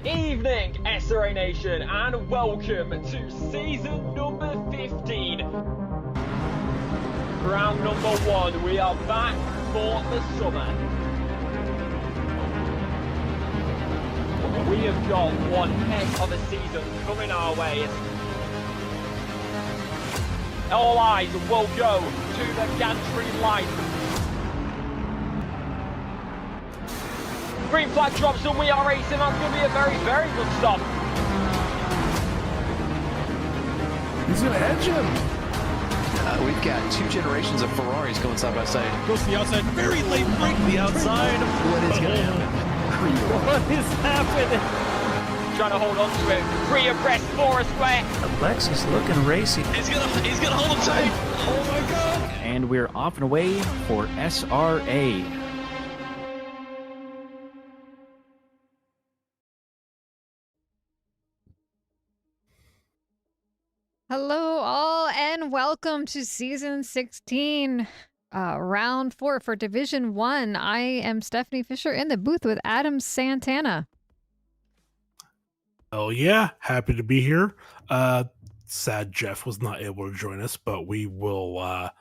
Good evening, SRA Nation, and welcome to season number 15. Round number 1, we are back for the summer. We have got one heck of a season coming our way. All eyes will go to the gantry line. Green flag drops and we are racing. That's going to be a very, very good stop. He's going to edge him. We've got two generations of Ferraris going side by side. Goes to the outside. Very late break to the outside. What is going to happen? What is happening? Trying to hold on to it. Free abreast for a square. Alexis looking racy. He's gonna hold him tight. Oh my God. And we're off and away for SRA. Hello all and welcome to season 16, round 4 for Division 1. I am Stephanie Fisher in the booth with Adam Santana. Oh yeah, happy to be here. Sad Jeff was not able to join us, but we will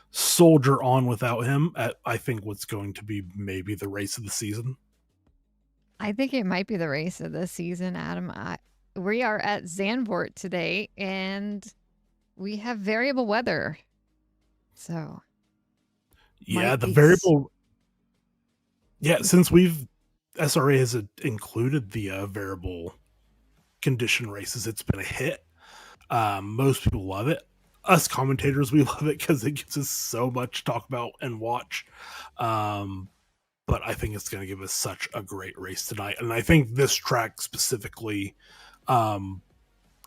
soldier on without him at, I think, what's going to be maybe the race of the season. I think it might be the race of the season, Adam. We are at Zandvoort today, and we have variable weather. So, yeah, the variable. Yeah, since SRA has included the variable condition races, it's been a hit. Most people love it. Us commentators, we love it because it gives us so much to talk about and watch. But I think it's going to give us such a great race tonight, and I think this track specifically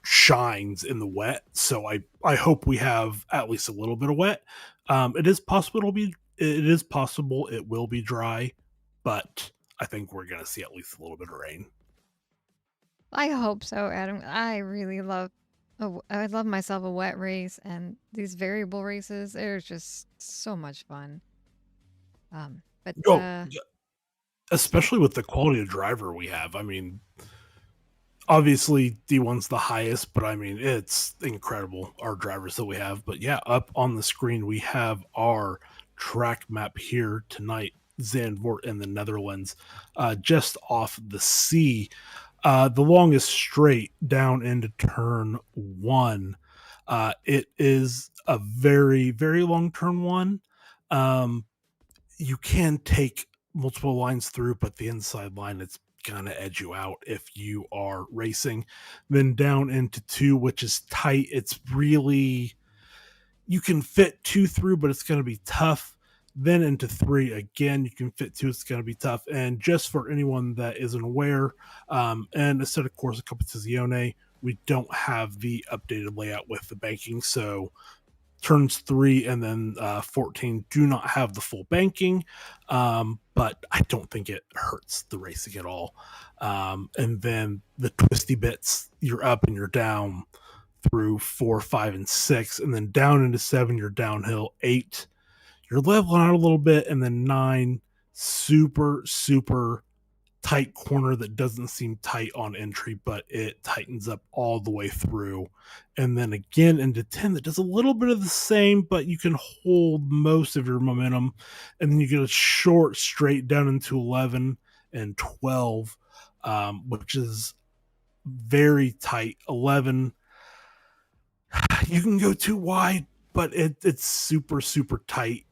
shines in the wet, so I hope we have at least a little bit of wet. It is possible it will be dry, but I think we're gonna see at least a little bit of rain. I hope so, Adam. I love myself a wet race, and these variable races, they're just so much fun. Especially with the quality of driver we have. I mean, obviously D1's the highest, but I mean, it's incredible, our drivers that we have. But yeah, up on the screen, we have our track map here tonight, Zandvoort in the Netherlands, just off the sea. The longest straight down into turn 1. It is a very, very long turn 1. You can take multiple lines through, but the inside line, it's gonna edge you out if you are racing. Then down into 2, which is tight. It's really, you can fit 2 through, but it's gonna be tough. Then into 3, again, you can fit 2, it's gonna be tough. And just for anyone that isn't aware, and instead of Corsa Competizione, we don't have the updated layout with the banking, so turns 3 and then 14 do not have the full banking, but I don't think it hurts the racing at all. And then the twisty bits, you're up and you're down through 4, 5, and 6, and then down into 7, you're downhill. 8, you're leveling out a little bit, and then 9, super, super tight corner that doesn't seem tight on entry, but it tightens up all the way through. And then again into 10 that does a little bit of the same, but you can hold most of your momentum. And then you get a short straight down into 11 and 12, which is very tight. 11, you can go too wide, but it's super, super tight.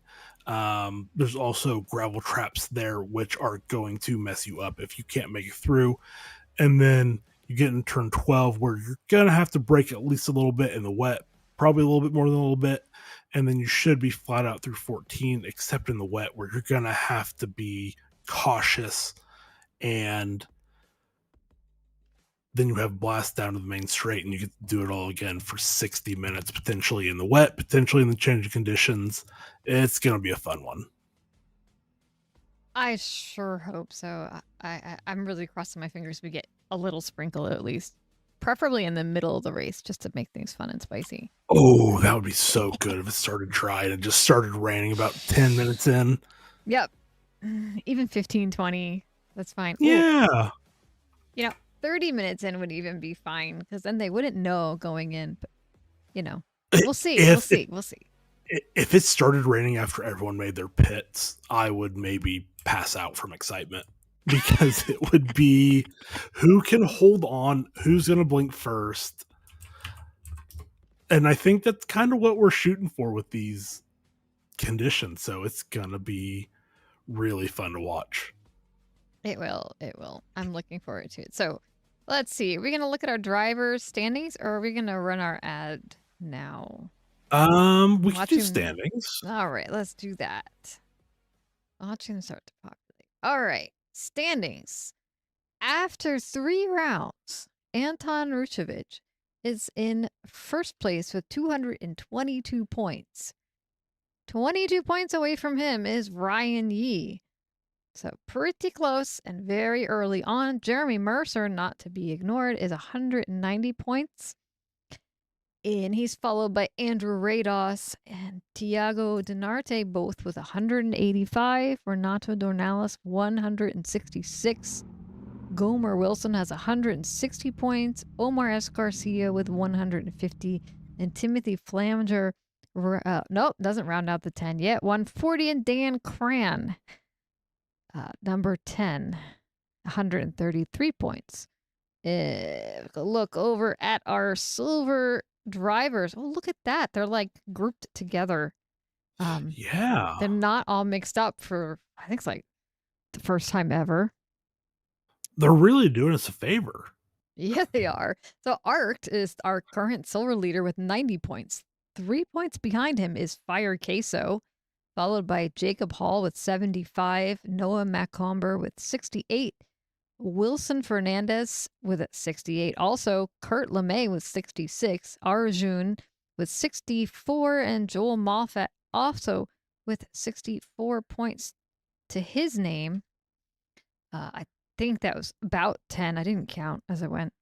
There's also gravel traps there, which are going to mess you up if you can't make it through. And then you get in turn 12 where you're going to have to brake at least a little bit in the wet, probably a little bit more than a little bit. And then you should be flat out through 14, except in the wet where you're going to have to be cautious. And then you have blast down to the main straight, and you get to do it all again for 60 minutes, potentially in the wet, potentially in the change of conditions. It's going to be a fun one. I sure hope so. I'm really crossing my fingers we get a little sprinkle at least, preferably in the middle of the race, just to make things fun and spicy. Oh, that would be so good if it started dry and it just started raining about 10 minutes in. Yep. Even 15, 20, that's fine. Yeah. Ooh. You know, 30 minutes in would even be fine because then they wouldn't know going in. But, we'll see. If We'll see. If it started raining after everyone made their pits, I would maybe pass out from excitement because it would be who can hold on, who's going to blink first. And I think that's kind of what we're shooting for with these conditions. So it's going to be really fun to watch. It will. I'm looking forward to it. So let's see. Are we going to look at our drivers' standings or are we going to run our ad now? We can do standings. All right, let's do that. Watching them start to populate. All right, standings. After 3 rounds, Anton Ruchevich is in first place with 222 points. 22 points away from him is Ryan Yee. So pretty close and very early on. Jeremy Mercer, not to be ignored, is 190 points. And he's followed by Andrew Rados and Tiago Dinarte, both with 185. Renato Dornalis, 166. Gomer Wilson has 160 points. Omar S. Garcia with 150. And Timothy Flaminger, nope, doesn't round out the 10 yet. 140. And Dan Cran, number 10, 133 points. Look over at our silver drivers. Oh, look at that. They're like grouped together. Yeah. They're not all mixed up for, I think it's like the first time ever. They're really doing us a favor. Yeah, they are. So Art is our current silver leader with 90 points. 3 points behind him is Fire Queso, followed by Jacob Hall with 75, Noah Macomber with 68, Wilson Fernandez with 68. Also, Kurt LeMay with 66, Arjun with 64, and Joel Moffat also with 64 points to his name. I think that was about 10. I didn't count as I went.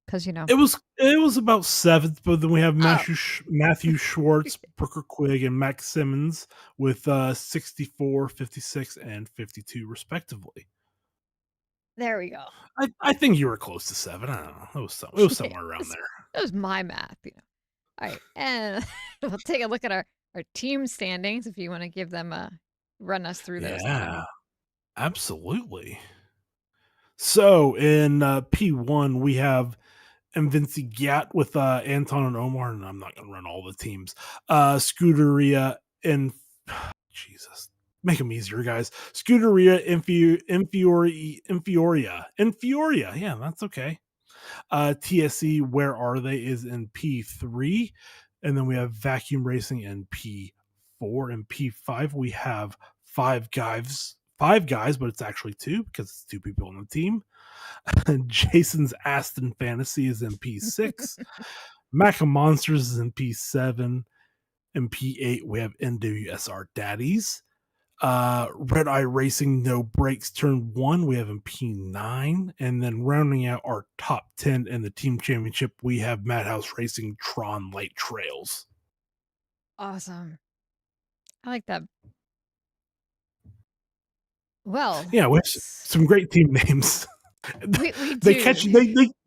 Because, it was about 7th, but then we have Matthew Schwartz, Brooker Quigg, and Max Simmons with 64, 56, and 52 respectively. There we go. I think you were close to 7. I don't know. It was somewhere around there. It was my math, All right, and we'll take a look at our team standings if you want to give them run us through those. Yeah, absolutely. So in P1 we have Vinci Gat with Anton and Omar, and I'm not going to run all the teams. Scuderia and Jesus, make them easier, guys. Scuderia, Infioria. Yeah, that's okay. TSE, where are they? Is in P3, and then we have Vacuum Racing in P4. In P5 we have five guys, but it's actually 2 because it's 2 people on the team. Jason's Aston Fantasy is in P6. Maca Monsters is in P7. In P8 we have NWSR Daddies. Red Eye Racing No Brakes Turn 1 we have in P9. And then rounding out our top 10 in the team championship we have Madhouse Racing Tron Light Trails. Awesome. I like that. Well, yeah, we have some great team names. We do.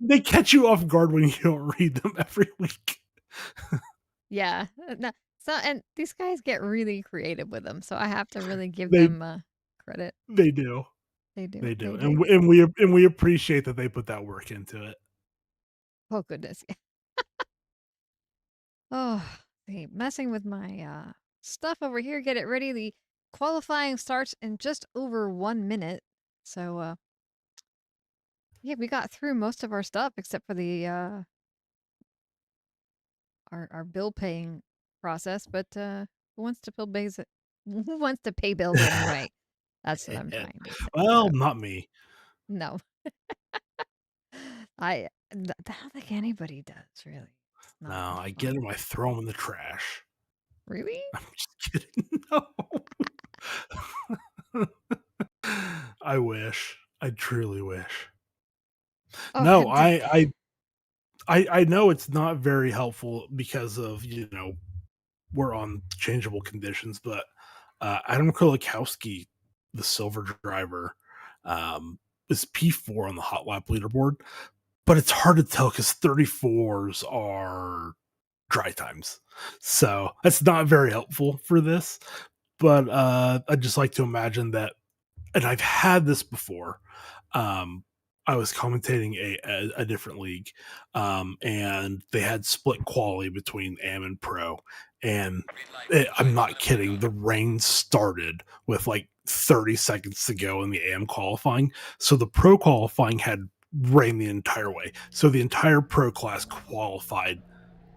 They catch you off guard when you don't read them every week. Yeah. No, and these guys get really creative with them, so I have to really give them credit. They do. They do. And we appreciate that they put that work into it. Oh goodness. Oh, messing with my stuff over here. Get it ready. The qualifying starts in just over 1 minute. So yeah, we got through most of our stuff except for the our bill paying process. But who wants to who wants to pay bills anyway? That's what I'm trying to say. Well, not me. No. I don't think anybody does, really. No, I get them, I throw them in the trash. Really? I'm just kidding. No. I wish. I truly wish. Oh, no, I know it's not very helpful because of, we're on changeable conditions, but Adam Krolikowski, the silver driver, is P4 on the hot lap leaderboard, but it's hard to tell because 34s are dry times. So that's not very helpful for this. But I'd just like to imagine that, and I've had this before. I was commentating a different league, and they had split quality between AM and Pro. And I'm not kidding. The rain started with like 30 seconds to go in the AM qualifying. So the Pro qualifying had rain the entire way. So the entire Pro class qualified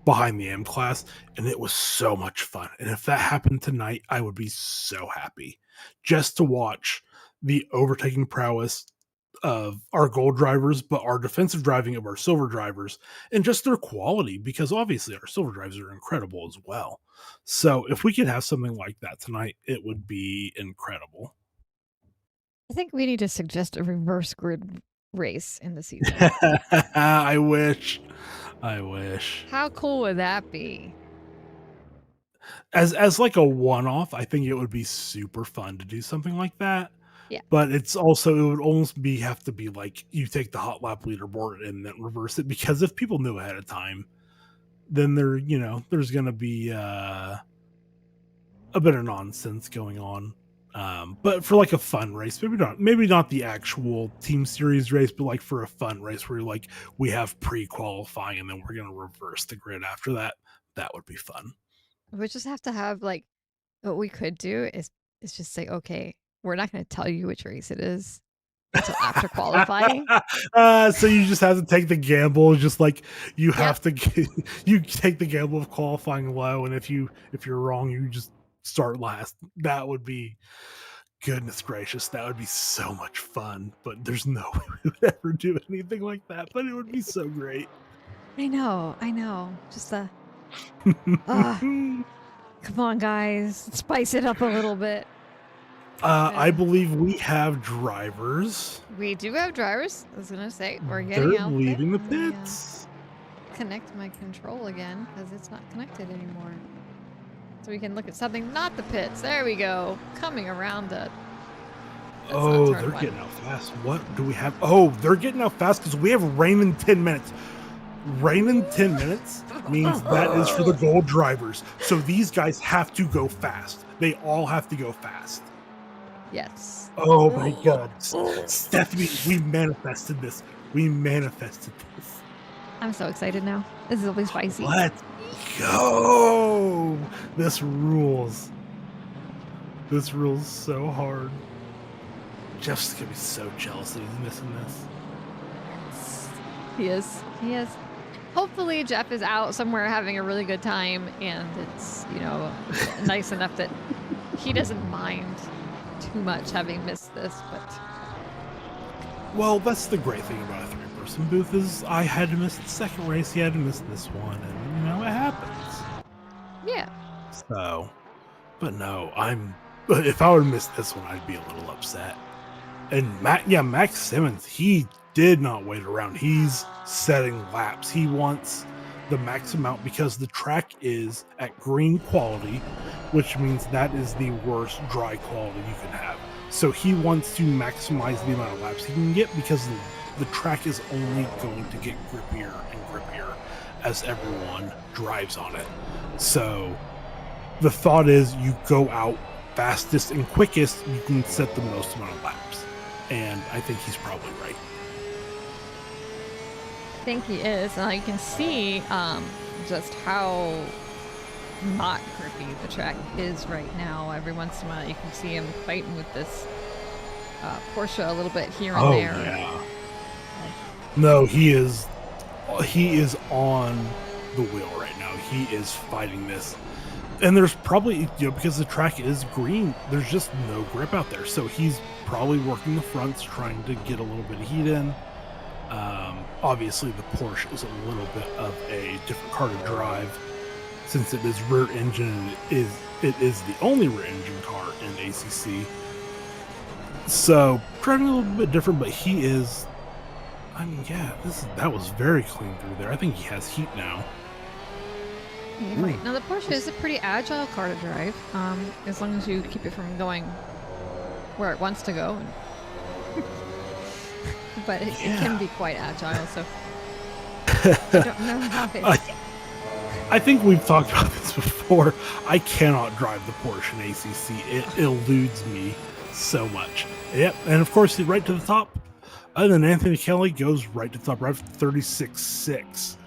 behind the AM class, and it was so much fun. And if that happened tonight, I would be so happy just to watch the overtaking prowess of our gold drivers, but our defensive driving of our silver drivers, and just their quality, because obviously our silver drivers are incredible as well. So if we could have something like that tonight, it would be incredible. I think we need to suggest a reverse grid race in the season. I wish. How cool would that be? As like a one-off, I think it would be super fun to do something like that. Yeah. But it's also, it would almost have to be like you take the hot lap leaderboard and then reverse it, because if people knew ahead of time, then there's going to be a bit of nonsense going on. But for like a fun race, maybe not the actual team series race, but like for a fun race where like we have pre-qualifying and then we're going to reverse the grid after that, that would be fun. We just have to have like, what we could do is just say, okay, we're not going to tell you which race it is until after qualifying. So you just have to take the gamble. Just like you have to, you take the gamble of qualifying low, and if you're wrong, you just start last. That would be, goodness gracious, that would be so much fun. But there's no way we would ever do anything like that. But it would be so great. I know. Just come on, guys, spice it up a little bit. I believe we have drivers. We do have drivers. I was gonna say we're getting out. They're leaving the Let me, pits. connect my control again because it's not connected anymore. So we can look at something, not the pits. There we go. Coming around it. Oh, they're getting out fast. What do we have? Oh, they're getting out fast because we have rain in 10 minutes. Rain in 10 minutes means that is for the gold drivers. So these guys have to go fast. They all have to go fast. Yes. Oh my God. Stephanie, we manifested this. I'm so excited now. This will be spicy. Let's go. This rules. This rules so hard. Jeff's going to be so jealous that he's missing this. He is. Hopefully Jeff is out somewhere having a really good time, and it's, nice enough that he doesn't mind too much having missed this, but well, that's the great thing about a three-person booth is I had to miss the second race, he had to miss this one, and it happens. Yeah. So, but no, if I would have missed this one, I'd be a little upset. And Max Simmons, he did not wait around. He's setting laps. He wants the max amount because the track is at green quality, which means that is the worst dry quality you can have. So he wants to maximize the amount of laps he can get because the track is only going to get grippier and grippier as everyone drives on it. So the thought is you go out fastest and quickest, you can set the most amount of laps. And I think he's probably right. I think he is. And you can see just how not grippy the track is right now. Every once in a while you can see him fighting with this Porsche a little bit here and there. Oh, yeah. No, he is on the wheel right now. He is fighting this. And there's probably, because the track is green, there's just no grip out there. So he's probably working the fronts, trying to get a little bit of heat in. Obviously, the Porsche is a little bit of a different car to drive since it is rear engine. It is the only rear engine car in ACC. So driving a little bit different, but he is. That was very clean through there. I think he has heat now. Right. Now the Porsche is a pretty agile car to drive, as long as you keep it from going where it wants to go. but it can be quite agile. So I don't know how it. I think we've talked about this before. I cannot drive the Porsche in ACC. It eludes me so much. Yep, and of course, right to the top. And then Anthony Kelly goes right to the top, right for 36.6.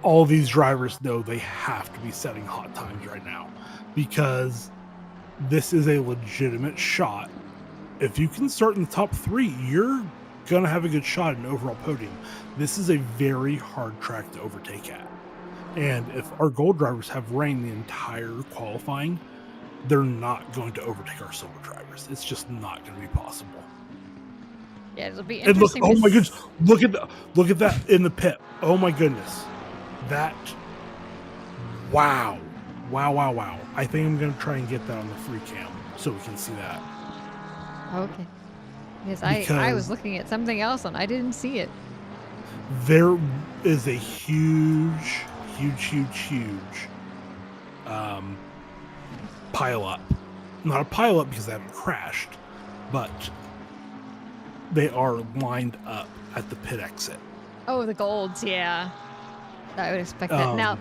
All these drivers know they have to be setting hot times right now because this is a legitimate shot. If you can start in the top 3, you're going to have a good shot in overall podium. This is a very hard track to overtake at. And if our gold drivers have reigned the entire qualifying, they're not going to overtake our silver drivers. It's just not going to be possible. Yeah, it'll be And look, interesting. oh my goodness, look at that in the pit. Oh my goodness. That, wow. I think I'm going to try and get that on the free cam so we can see that. Okay. Yes, I was looking at something else and I didn't see it. There is a huge pile up. Not a pile up because they haven't crashed, but they are lined up at the pit exit. Oh, the golds, yeah. I would expect that. Now,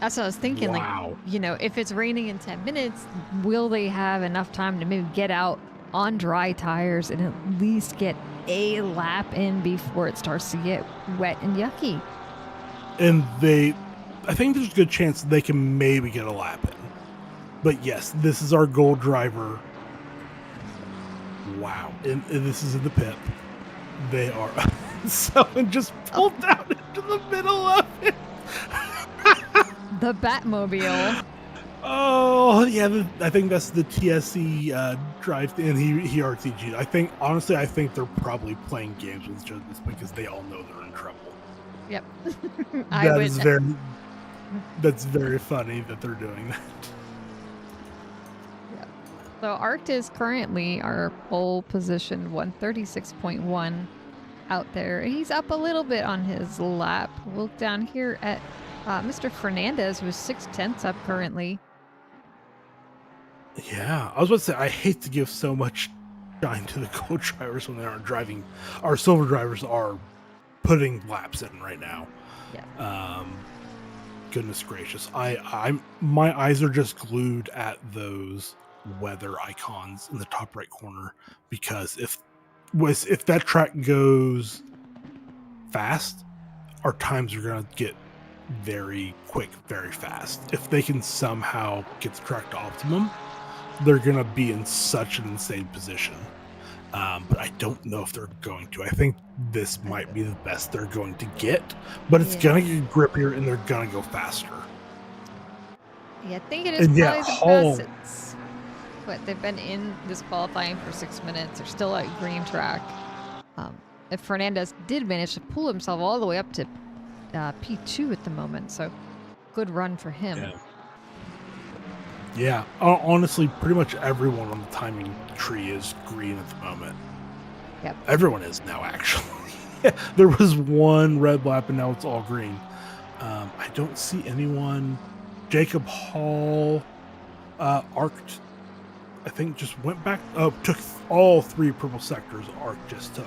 that's what I was thinking. Wow. Like, if it's raining in 10 minutes, will they have enough time to maybe get out on dry tires and at least get a lap in before it starts to get wet and yucky? And I think there's a good chance they can maybe get a lap in. But yes, this is our gold driver. Wow. And this is in the pit. They are. Someone just pulled down into the middle of it. The Batmobile. Oh, yeah. I think that's the TSE drive, and he RTG'd. I think they're probably playing games with each other because they all know they're in trouble. Yep. That's very funny that they're doing that. Yep. So Art is currently our pole position 136.1 out there. He's up a little bit on his lap. We'll look down here at Mr. Fernandez, who's 0.6 up currently. Yeah, I was about to say, I hate to give so much shine to the gold drivers when they aren't driving. Our silver drivers are putting laps in right now. Yeah. Goodness gracious. My eyes are just glued at those weather icons in the top right corner, because if that track goes fast, our times are going to get very quick, very fast. If they can somehow get the track to optimum, they're going to be in such an insane position. But I don't know if they're going to. I think this might be the best they're going to get, but it's going to get grippier and they're going to go faster. Yeah, I think it is probably the best. But they've been in this qualifying for 6 minutes. They're still at green track. If Fernandez did manage to pull himself all the way up to P2 at the moment, so good run for him. Yeah, honestly, pretty much everyone on the timing tree is green at the moment. Yep. Everyone is now, actually. There was one red lap, and now it's all green. I don't see anyone. Jacob Hall, Arced, I think, just went back. Took all 3 purple sectors. Arc just took.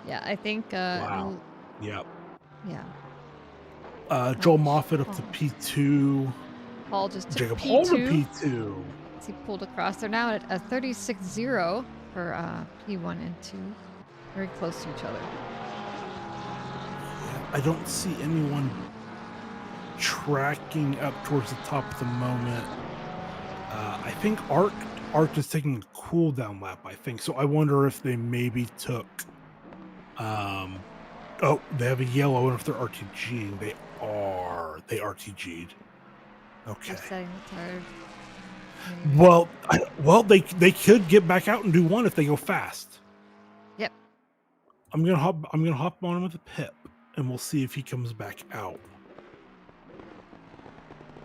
Yeah, I think. Wow. Yep. Yeah. Joel Moffitt up to P2. Paul just took Jacob P2. Hall to P2. He pulled across. They're now at a 36.0 for P1 and 2. Very close to each other. I don't see anyone tracking up towards the top at the moment. I think Arc is taking a cool down lap, I think. So I wonder if they maybe took they have a yellow, and if they're RTGing, they RTG'd. Okay. They're setting the tire. Well, they could get back out and do one if they go fast. Yep. I'm gonna hop on him with a pip, and we'll see if he comes back out.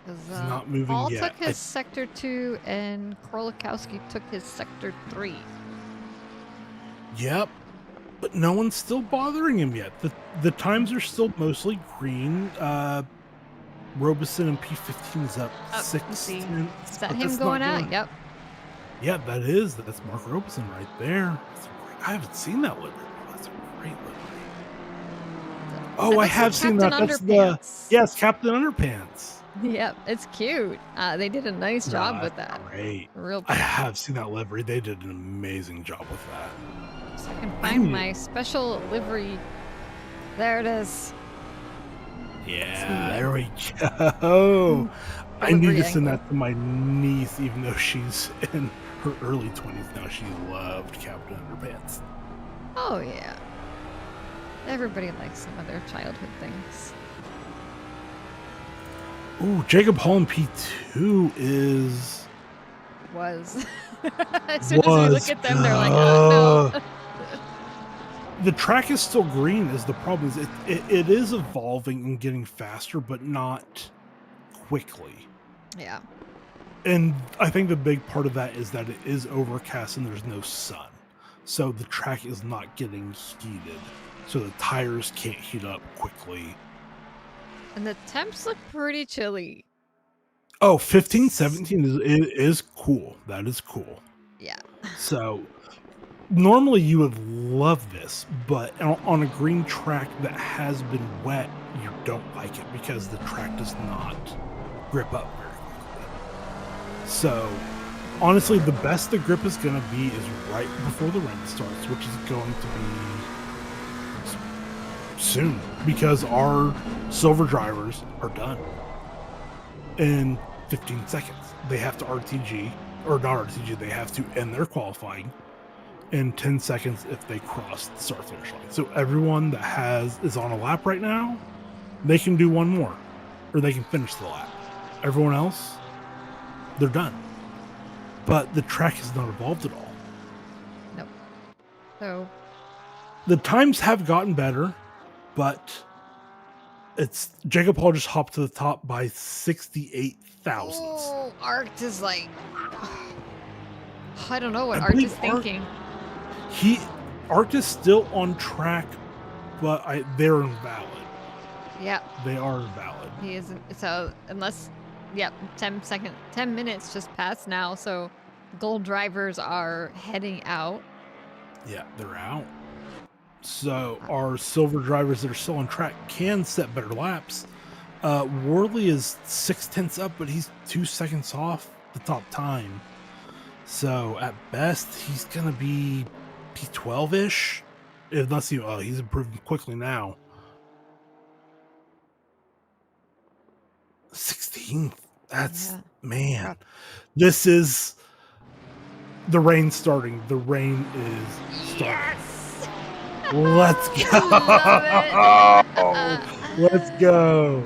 He's not moving Paul yet. took his sector 2, and Krolikowski took his sector 3. Yep, but no one's still bothering him yet. The times are still mostly green. Robeson and P15 is up 6. Is that him going out? Yep. Yeah, that's Mark Robeson right there. That's a great I haven't seen that livery. That's a great livery. And Oh, I that's the have seen that. Captain That's Underpants. yes, Captain Underpants. Yep, it's cute. They did a nice No, job with that's that. great. Real I pretty. have seen that livery. They did an amazing job with that. So I can find my special livery. There it is. Yeah, there we go. I need Livery to send angle. that to my niece, even though she's in her early 20s now. She loved Captain Underpants. Oh yeah. Everybody likes some of their childhood things. Ooh, Jacob Hall in P2 is... Was. As soon as we look at them, they're like, oh no. The track is still green is the problem. It is evolving and getting faster, but not quickly. Yeah. And I think the big part of that is that it is overcast and there's no sun. So the track is not getting heated. So the tires can't heat up quickly. And the temps look pretty chilly. Oh, 15, 17 is cool. That is cool. Yeah. So normally you would love this, but on a green track that has been wet, you don't like it because the track does not grip up very quickly. So honestly, the best the grip is going to be is right before the rain starts, which is going to be soon because our silver drivers are done in 15 seconds. They have to RTG, or not RTG, they have to end their qualifying in 10 seconds if they cross the start finish line. So everyone that is on a lap right now, they can do one more, or they can finish the lap. Everyone else, they're done. But the track has not evolved at all. Nope. So The times have gotten better, but it's Jacob Hall just hopped to the top by 68 thousandths. oh, Art is like, I don't know what I Art believe is thinking. Art is still on track, but they're invalid. Yeah, They are invalid. he isn't. So unless, yep, 10 minutes just passed now. So gold drivers are heading out. Yeah, they're out. So our silver drivers that are still on track can set better laps. Worley is 6/10 up, but he's 2 seconds off the top time. So at best, he's gonna be P12-ish, unless he's improving quickly now. 16th. That's man. Rough. This is the rain starting. The rain is starting. Yes. Let's go. Love Let's go.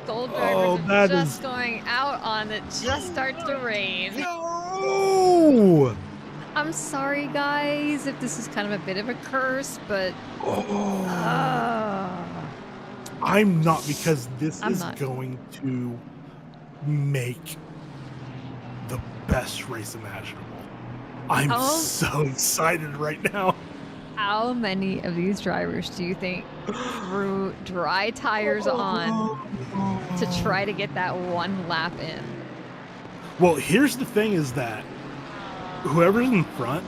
Gold drivers that are just is- going out on it. Just starts to rain. Oh. I'm sorry, guys, if this is kind of a bit of a curse, but I'm not, because this I'm is not. going to make the best race imaginable. I'm Oh. so excited right now. How many of these drivers do you think threw dry tires on to try to get that one lap in? Well, here's the thing is that whoever's in front,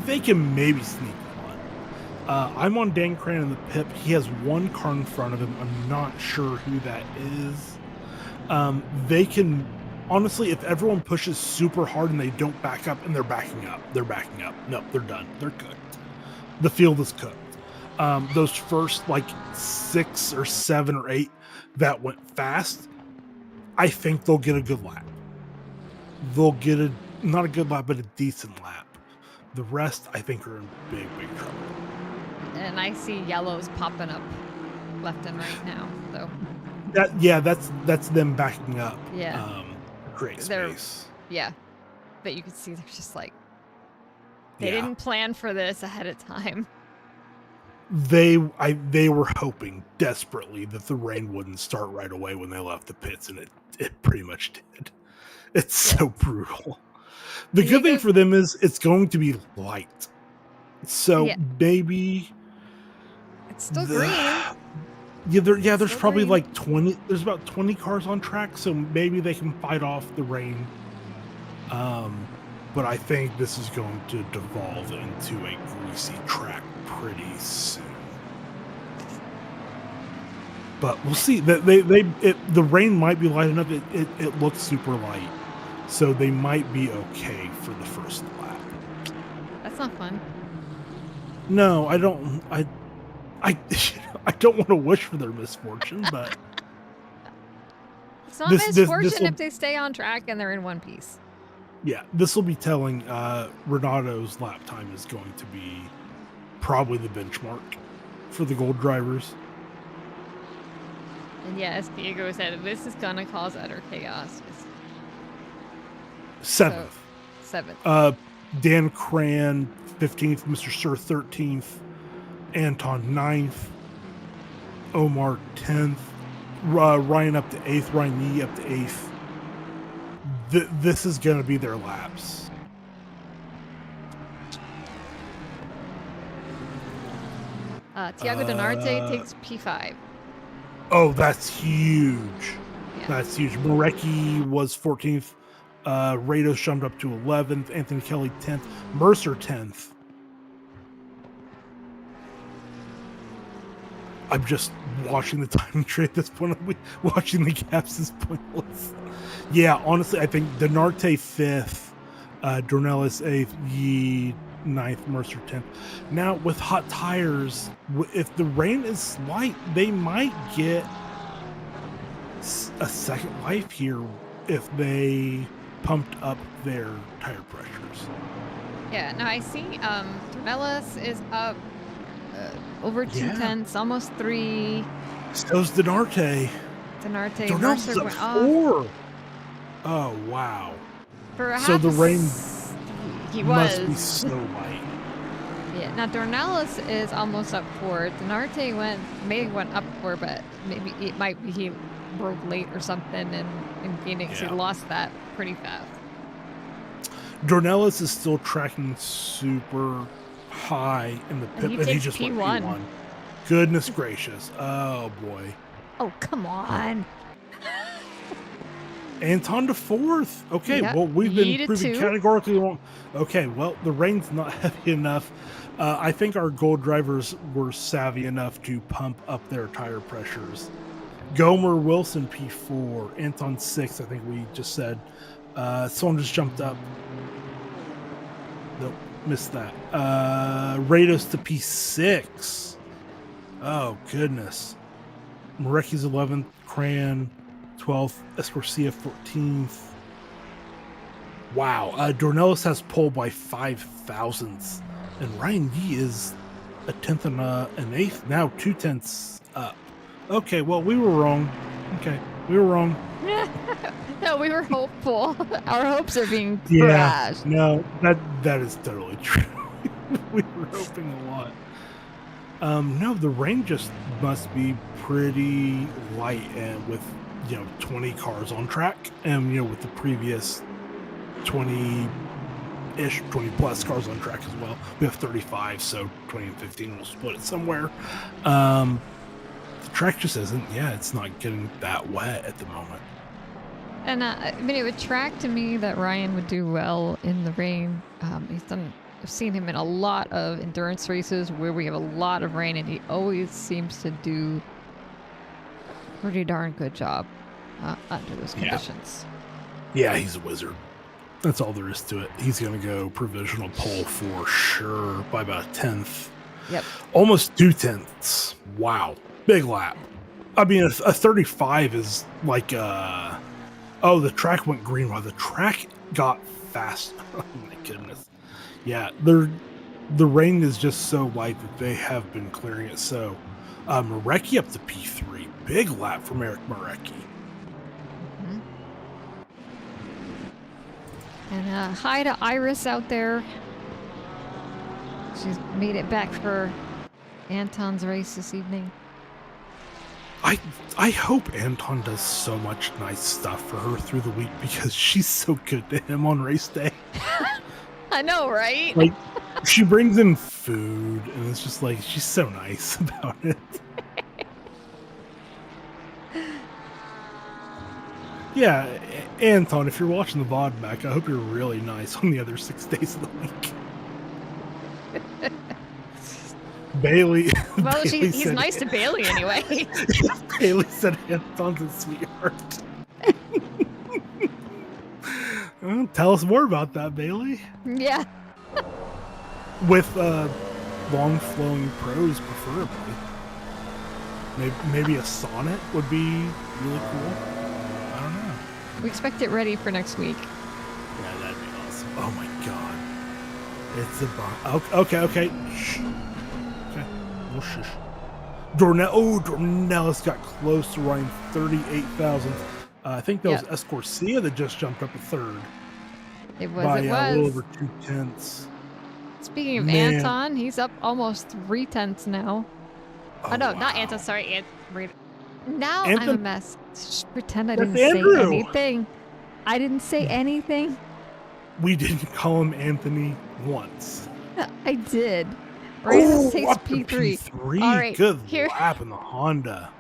they can maybe sneak one. I'm on Dan Cran in the pit. He has one car in front of him. I'm not sure who that is. They can, honestly, if everyone pushes super hard and they don't back up, and they're backing up. No, they're done. They're cooked. The field is cooked. Those first like 6 or 7 or 8 that went fast, I think they'll get a good lap. They'll get not a good lap, but a decent lap. The rest, I think, are in big, big trouble. And I see yellows popping up left and right now. So That's them backing up. Yeah. Great They're- space. yeah, but you can see they're just like they Yeah. didn't plan for this ahead of time. They were hoping desperately that the rain wouldn't start right away when they left the pits, and it pretty much did. It's so brutal. The good thing for them is it's going to be light. So Yeah. maybe It's still green. there's Still probably green. like 20, there's about 20 cars on track, so maybe they can fight off the rain but I think this is going to devolve into a greasy track pretty soon. But we'll see. The rain might be light enough. It looks super light, so they might be okay for the first lap. That's not fun. No, I don't. I don't want to wish for their misfortune, but It's not misfortune if they stay on track and they're in one piece. yeah, this will be telling. Renato's lap time is going to be probably the benchmark for the gold drivers. And yes, Diego said this is gonna cause utter chaos. Seventh. Seventh. Dan Cran 15th, Mr. Sir 13th, Anton 9th, Omar 10th, Ryan up to 8th, Ryan Yee up to 8th. This is going to be their laps. Tiago Donarte takes P5. Oh, that's huge. Yeah. That's huge. Marecki was 14th. Rados jumped up to 11th. Anthony Kelly 10th. Mercer 10th. I'm just watching the timing tree at this point. Watching the gaps is pointless. Yeah, honestly, I think Donarte 5th. Dornelis 8th. Yee 9th. Mercer 10th. Now, with hot tires, if the rain is slight, they might get a second life here if they pumped up their tire pressures. Yeah, no, I see Dornelis is up over 2/10, almost 3. So's Donarte. Donarte Mercer went off. 4. Oh, wow. For So the rain he must be so light. Yeah, now Dornelis is almost up 4. Donarte maybe went up 4, but maybe it might be he broke late or something in Phoenix. Yeah. He lost that pretty fast. Dornelis is still tracking super high in the pit, And he just takes went P1. Goodness gracious. Oh, boy. Oh, come on. Anton to 4th. Okay, Yep. well, we've Yee been to proving 2. categorically wrong. Okay, well, the rain's not heavy enough. I think our gold drivers were savvy enough to pump up their tire pressures. Gomer Wilson P4, Anton 6, I think we just said. Someone just jumped up. Nope, missed that. Rados to P6. Oh, goodness. Marecki's 11th, Cran 12th, Escorcia 14th. Wow. Dornelis has pole by 5 thousandths. And Ryan Yee is a 10th and an 8th. Now 2/10 up. Okay, well, we were wrong. Okay, we were wrong. No, we were hopeful. Our hopes are being Yeah, crashed. no, that is totally true. We were hoping a lot. No, the rain just must be pretty light, and with 20 cars on track, and with the previous 20-ish, 20 plus cars on track as well. We have 35, so 20 and 15 will split it somewhere. The track just isn't. Yeah, it's not getting that wet at the moment. And I mean, it would track to me that Ryan would do well in the rain. I've seen him in a lot of endurance races where we have a lot of rain, and he always seems to do a pretty darn good job under those conditions. Yeah, he's a wizard. That's all there is to it. He's going to go provisional pole for sure by about a 10th. Yep. Almost 2/10. Wow. Big lap. I mean, a 35 is like oh, the track went green. Wow, the track got fast. Oh my goodness. Yeah, the rain is just so light that they have been clearing it. So Marecki up to P3. Big lap from Eric Marecki. Mm-hmm. And hi to Iris out there. She's made it back for Anton's race this evening. I hope Anton does so much nice stuff for her through the week because she's so good to him on race day. I know, right? Like, she brings in food, and it's just like, she's so nice about it. Yeah, Anton, if you're watching the VOD back, I hope you're really nice on the other 6 days of the week. Bailey. Well, Bailey he's said- nice to Bailey anyway. Bailey said Anton's a sweetheart. Well, tell us more about that, Bailey. Yeah. With long flowing prose, preferably. Maybe a sonnet would be really cool. I don't know. We expect it ready for next week. Yeah, that'd be awesome. Oh my god. It's a bomb. Okay. Shh. Okay. Well, shush. Dornellis got close to running 38,000. I think that was Escorcia that just jumped up a third. It was. By It a little was. over 2/10. Speaking of Man. Anton, he's up almost 3/10 now. Oh, no, not wow. Anton. Sorry, now I'm a Anton- mess. Just pretend I That's didn't Andrew. say anything. I didn't say anything. We didn't call him Anthony once. I did. Race takes up to P3. P3. All right, Good here- lap in the Honda.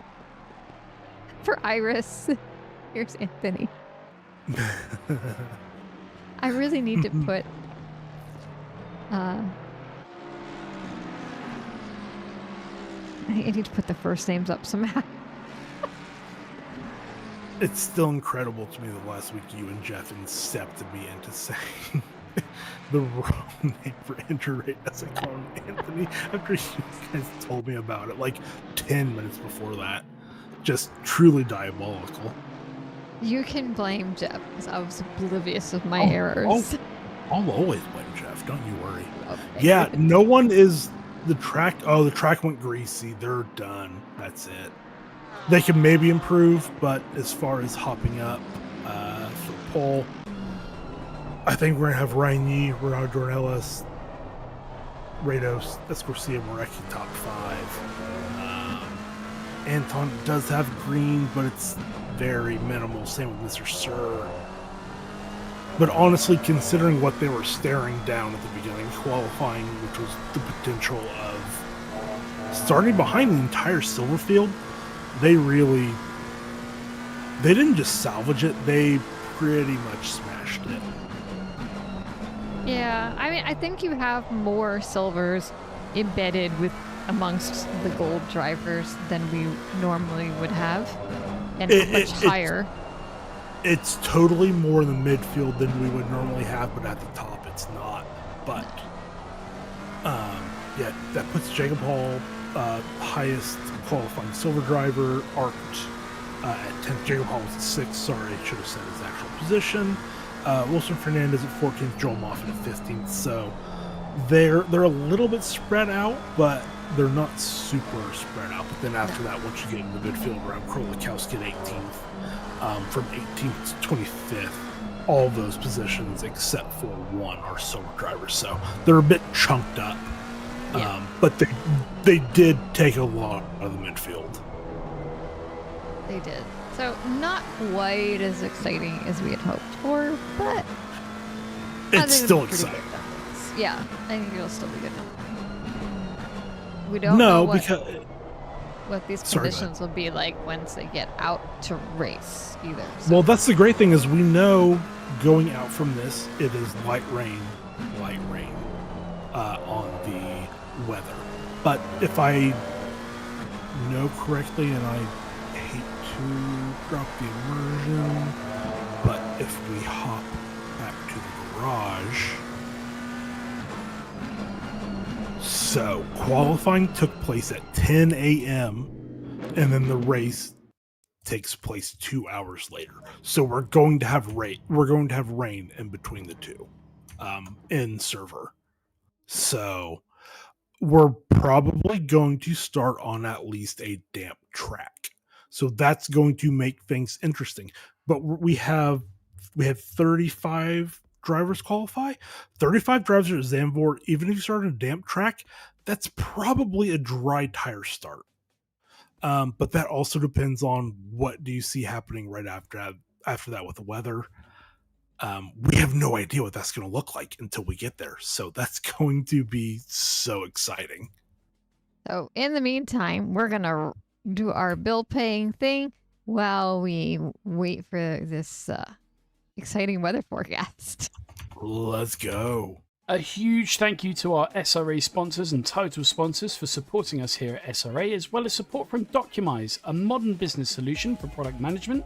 For Iris, here's Anthony. I really need to put I need to put the first names up somehow. It's still incredible to me that last week you and Jeff incepted me into saying the wrong name for Interrate as I call him Anthony after you guys told me about it like 10 minutes before that. Just truly diabolical. You can blame Jeff because I was oblivious of my Oh, errors. I'll always blame Jeff, don't you worry. Okay. Yeah, no one is the track. Oh, the track went greasy. They're done. That's it. They can maybe improve, but as far as hopping up for pole, I think we're gonna have Ryan Yee, Renato Dornellis, Rados, Escorcia, Morecki top 5. Anton does have green, but it's very minimal. Same with Mr. Sir. But honestly, considering what they were staring down at the beginning, qualifying, which was the potential of starting behind the entire silver field, they didn't just salvage it, they pretty much smashed it. Yeah, I mean, I think you have more silvers embedded amongst the gold drivers than we normally would have, and much higher. It's totally more in the midfield than we would normally have, but at the top it's not. But yeah, that puts Jacob Hall highest qualifying silver driver, arced at 10th. Jacob Hall was at 6th. Sorry, I should have said his actual position. Wilson Fernandez at 14th, Joel Moffitt at 15th. So they're a little bit spread out, but they're not super spread out. But then after that, once you get into the midfield around Krolikowski at 18th, from 18th to 25th, all those positions except for one are silver drivers. So they're a bit chunked up. Yeah. But they did take a lot of the midfield. They did. So not quite as exciting as we had hoped for, but I It's think still it'll be pretty exciting. good numbers. Yeah, I think it'll still be good numbers. We don't know what these Sorry, go conditions will be like once they get out to race either. So. Well, that's the great thing is we know going out from this, it is light rain on the weather. But if I know correctly, and I hate to drop the immersion, but if we hop back to the garage. So, qualifying took place at 10 a.m. and then the race takes place 2 hours later. So we're going to have rain. We're going to have rain in between the two, in server. So we're probably going to start on at least a damp track. So that's going to make things interesting. But we had 35 drivers qualify. 35 drivers at Zandvoort. Even if you start on a damp track, that's probably a dry tire start. But that also depends on what do you see happening right after that with the weather. We have no idea what that's going to look like until we get there. So that's going to be so exciting. So in the meantime, we're going to do our bill paying thing while we wait for this exciting weather forecast. Let's go. A huge thank you to our SRA sponsors and title sponsors for supporting us here at SRA, as well as support from Documise, a modern business solution for product management.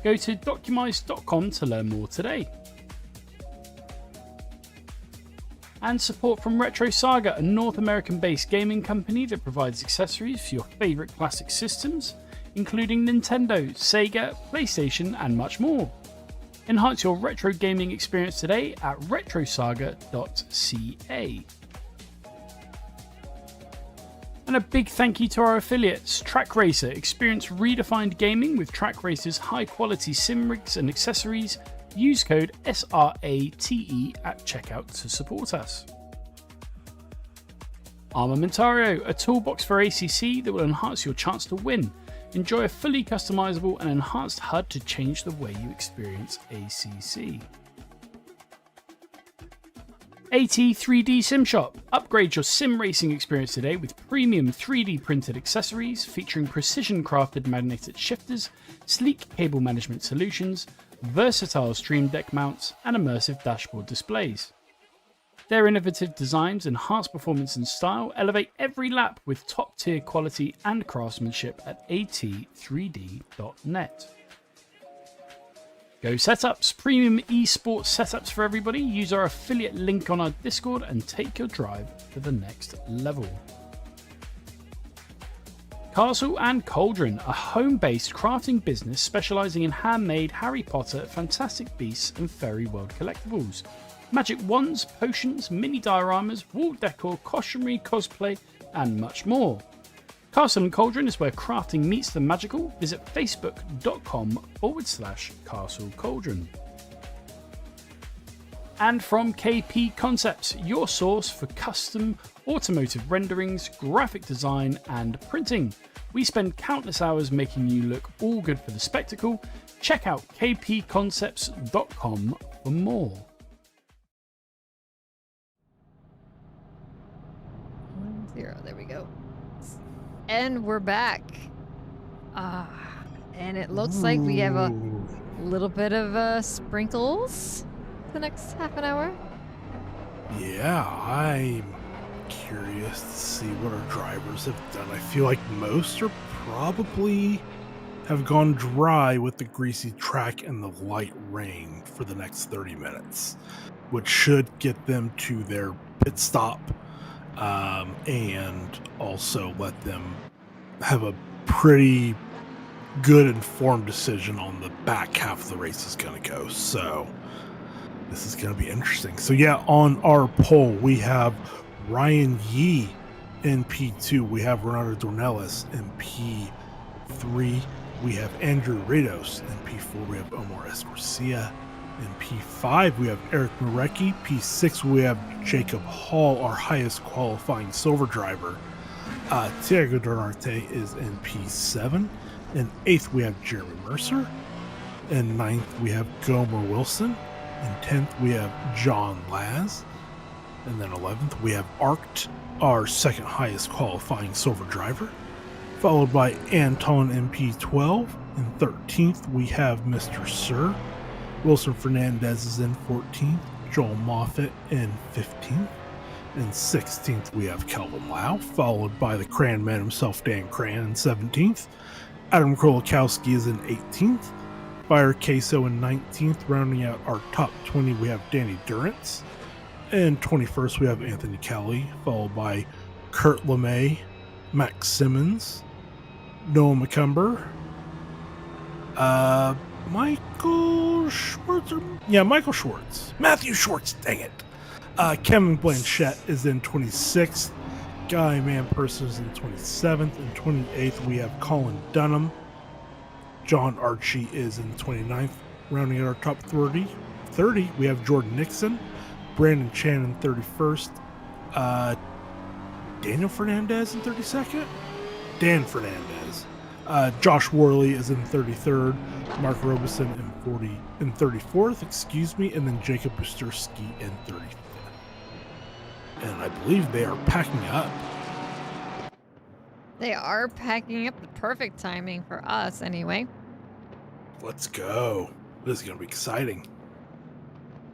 Go to documise.com to learn more today. And support from Retro Saga, a North American-based gaming company that provides accessories for your favourite classic systems, including Nintendo, Sega, PlayStation, and much more. Enhance your retro gaming experience today at retrosaga.ca. And a big thank you to our affiliates, Track Racer. Experience redefined gaming with Track Racer's high-quality sim rigs and accessories. Use code SRATE at checkout to support us. Armamentario, a toolbox for ACC that will enhance your chance to win. Enjoy a fully customizable and enhanced HUD to change the way you experience ACC. AT 3D Sim Shop. Upgrade your sim racing experience today with premium 3D printed accessories featuring precision crafted magnetic shifters, sleek cable management solutions, versatile stream deck mounts, and immersive dashboard displays. Their innovative designs enhance performance and style, elevate every lap with top-tier quality and craftsmanship at at3d.net. Go Setups, premium esports setups for everybody. Use our affiliate link on our Discord and take your drive to the next level. Castle and Cauldron, a home-based crafting business specializing in handmade Harry Potter, Fantastic Beasts, and Fairy World collectibles. Magic wands, potions, mini dioramas, wall decor, costumery, cosplay, and much more. Castle and Cauldron is where crafting meets the magical. Visit facebook.com/Castle Cauldron. And from KP Concepts, your source for custom automotive renderings, graphic design, and printing. We spend countless hours making you look all good for the spectacle. Check out kpconcepts.com for more. 1-0, there we go. And we're back. And it looks like we have a little bit of sprinkles the next half an hour. Yeah, I'm curious to see what our drivers have done. I feel like most are probably have gone dry with the greasy track and the light rain for the next 30 minutes, which should get them to their pit stop and also let them have a pretty good informed decision on the back half of the race is going to go. So this is going to be interesting. So yeah, on our poll, we have Ryan Yee in P2. We have Renato Dornelis in P3. We have Andrew Rados in P4. We have Omar Escorcia in P5. We have Eric Marecki. P6, we have Jacob Hall, our highest qualifying silver driver. Tiago Donarte is in P7. In 8th, we have Jeremy Mercer. In 9th, we have Gomer Wilson. In 10th, we have John Laz. And then 11th, we have Arct, our second highest qualifying silver driver, followed by Anton in P12. In 13th, we have Mr. Sir. Wilson Fernandez is in 14th. Joel Moffitt in 15th. In 16th, we have Kelvin Lau, followed by the Cran man himself, Dan Cran, in 17th. Adam Krolikowski is in 18th. Fire Queso in 19th. Rounding out our top 20, we have Danny Durrance. In 21st, we have Anthony Kelly, followed by Kurt LeMay, Max Simmons, Noah McCumber, Michael Schwartz. Michael Schwartz. Matthew Schwartz, dang it. Kevin Blanchett is in 26th. Guy Manperson is in 27th. In 28th, we have Colin Dunham. John Archie is in 29th. Rounding out our top 30, we have Jordan Nixon. Brandon Chan in 31st. Daniel Fernandez in 32nd. Dan Fernandez. Josh Worley is in 33rd. Mark Robeson in 34th, and then Jacob Busterski in 35th. And I believe they are packing up. They are packing up, the perfect timing for us anyway. Let's go. This is going to be exciting.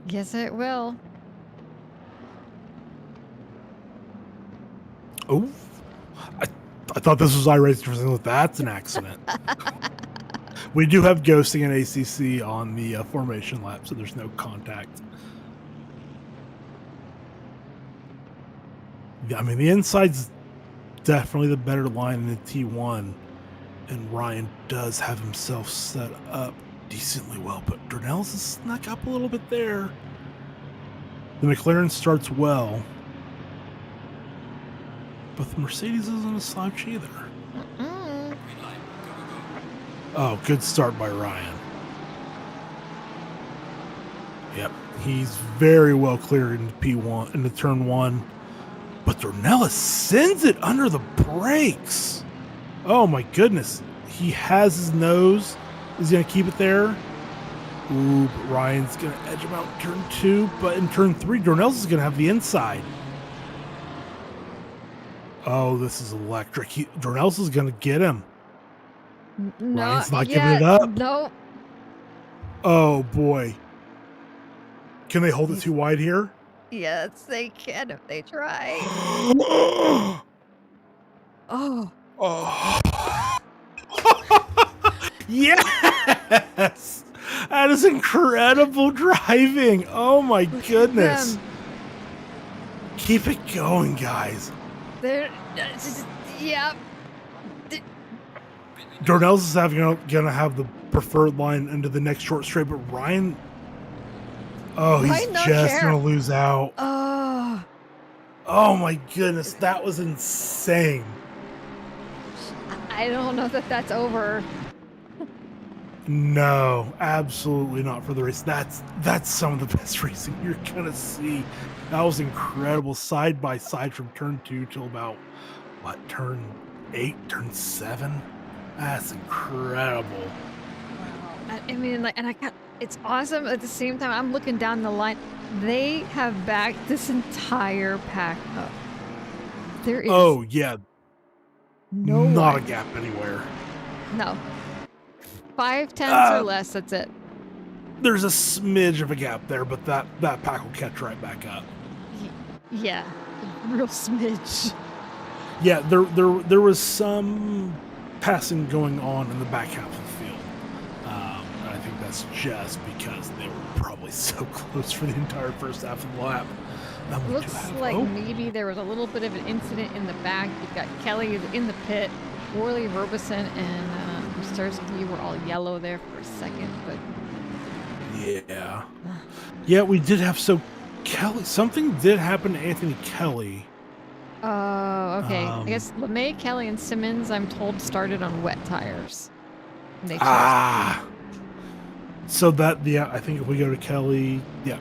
Yes, it will. Oh, I thought this was iRacing for something. That's an accident. We do have ghosting in ACC on the formation lap, so there's no contact. I mean, the inside's definitely the better line in the T1, and Ryan does have himself set up decently well, but Dornell's has snuck up a little bit there. The McLaren starts well, but the Mercedes isn't a slouch either. Oh, good start by Ryan. Yep, he's very well cleared into P1 into turn 1, but Dornella sends it under the brakes. Oh my goodness, he has his nose. Is he gonna keep it there? Ooh, but Ryan's gonna edge him out in turn 2, but in turn 3, Dornell's is gonna have the inside. Oh, this is electric. Dornell's is gonna get him. No, Ryan's not giving it up. No. Oh boy. Can they hold it too wide here? Yes, they can if they try. Oh. Oh. Yes! That is incredible driving. Oh my goodness. Keep it going, guys. They're just, yeah. Dornell's is gonna have the preferred line into the next short straight, but Ryan. Oh, he's Ryan don't just care. gonna lose out. Oh. Oh my goodness, that was insane. I don't know that that's over. No, absolutely not for the race. That's some of the best racing you're gonna see. That was incredible, side by side from turn 2 till about what, turn 8, turn 7. That's incredible. I mean, like, and it's awesome. At the same time, I'm looking down the line. They have backed this entire pack up. There is Oh yeah, no not one. a gap anywhere. No. 5 tenths or less, that's it. There's a smidge of a gap there, but that pack will catch right back up. Yeah. Real smidge. Yeah, there was some passing going on in the back half of the field. And I think that's just because they were probably so close for the entire first half of the lap. Looks like maybe there was a little bit of an incident in the back. You've got Kelly in the pit, Worley, Robeson, and Mustarsky were all yellow there for a second, but yeah, we did have Kelly. Something did happen to Anthony Kelly. oh, okay. I guess LeMay, Kelly, and Simmons, I'm told, started on wet tires. And they So that I think if we go to Kelly, yeah,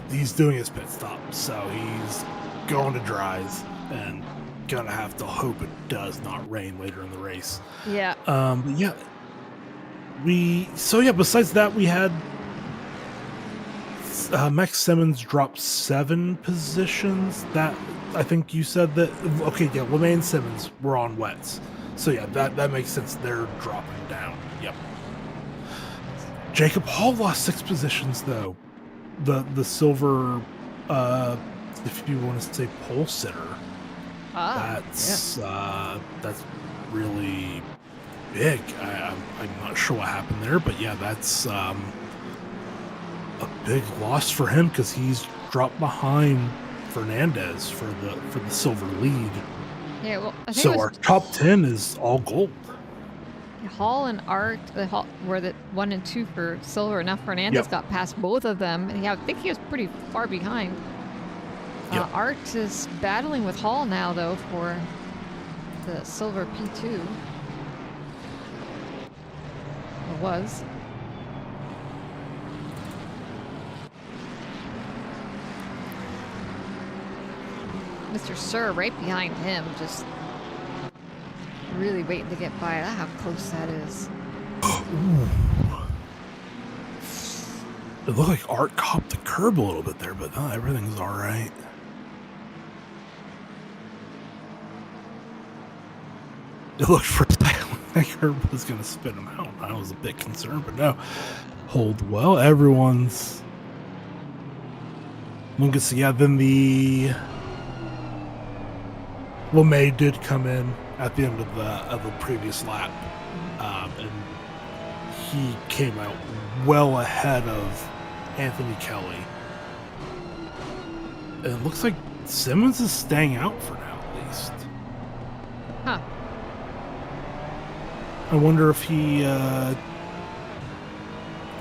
he's doing his pit stop, so he's going to dries and gonna have to hope it does not rain later in the race. Yeah. But yeah, besides that, we had Max Simmons dropped 7 positions. That I think you said that. Okay, yeah, LeMay and Simmons were on wets, so yeah, that makes sense. They're dropping down. Yep. Jacob Hall lost 6 positions though. The silver, if you want to say pole sitter. That's really big. I'm not sure what happened there, but yeah, that's a big loss for him because he's dropped behind Fernandez for the silver lead. Yeah, well, I think Our top 10 is all gold. Hall and Art were the 1 and 2 for silver. Now Fernandez got past both of them, and I think he was pretty far behind. Art is battling with Hall now, though, for the silver P2. It was. Mr. Sir right behind him, just really waiting to get by. How close that is. It looked like Art copped the curb a little bit there, but no, everything's all right. It looked for a second like Herb was going to spin him out. I was a bit concerned, but no. Hold well. Everyone's Lungus, yeah, then the LeMay did come in at the end of the previous lap, and he came out well ahead of Anthony Kelly. And it looks like Simmons is staying out for now, at least. Huh. I wonder if he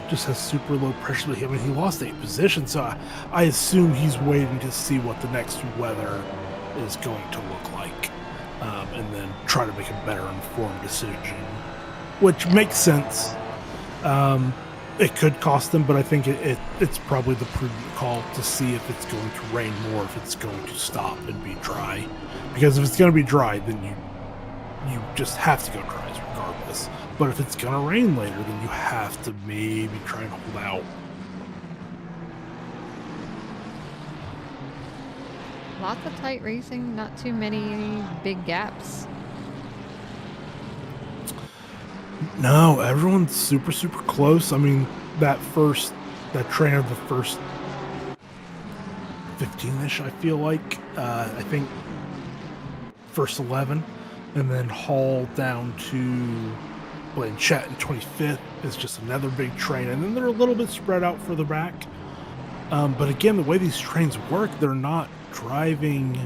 just has super low pressure. I mean, he lost 8 positions, so I assume he's waiting to see what the next weather is going to look like, and then try to make a better informed decision, which makes sense. It could cost them, but I think it's probably the prudent call to see if it's going to rain more, if it's going to stop and be dry. Because if it's going to be dry, then you just have to go dry regardless. But if it's going to rain later, then you have to maybe try and hold out. Lots of tight racing, not too many big gaps. No, everyone's super, super close. I mean, that train of the first 15-ish, I feel like. I think first 11. And then Hall down to Blanchette in 25th is just another big train. And then they're a little bit spread out further back. But again, the way these trains work, they're not driving.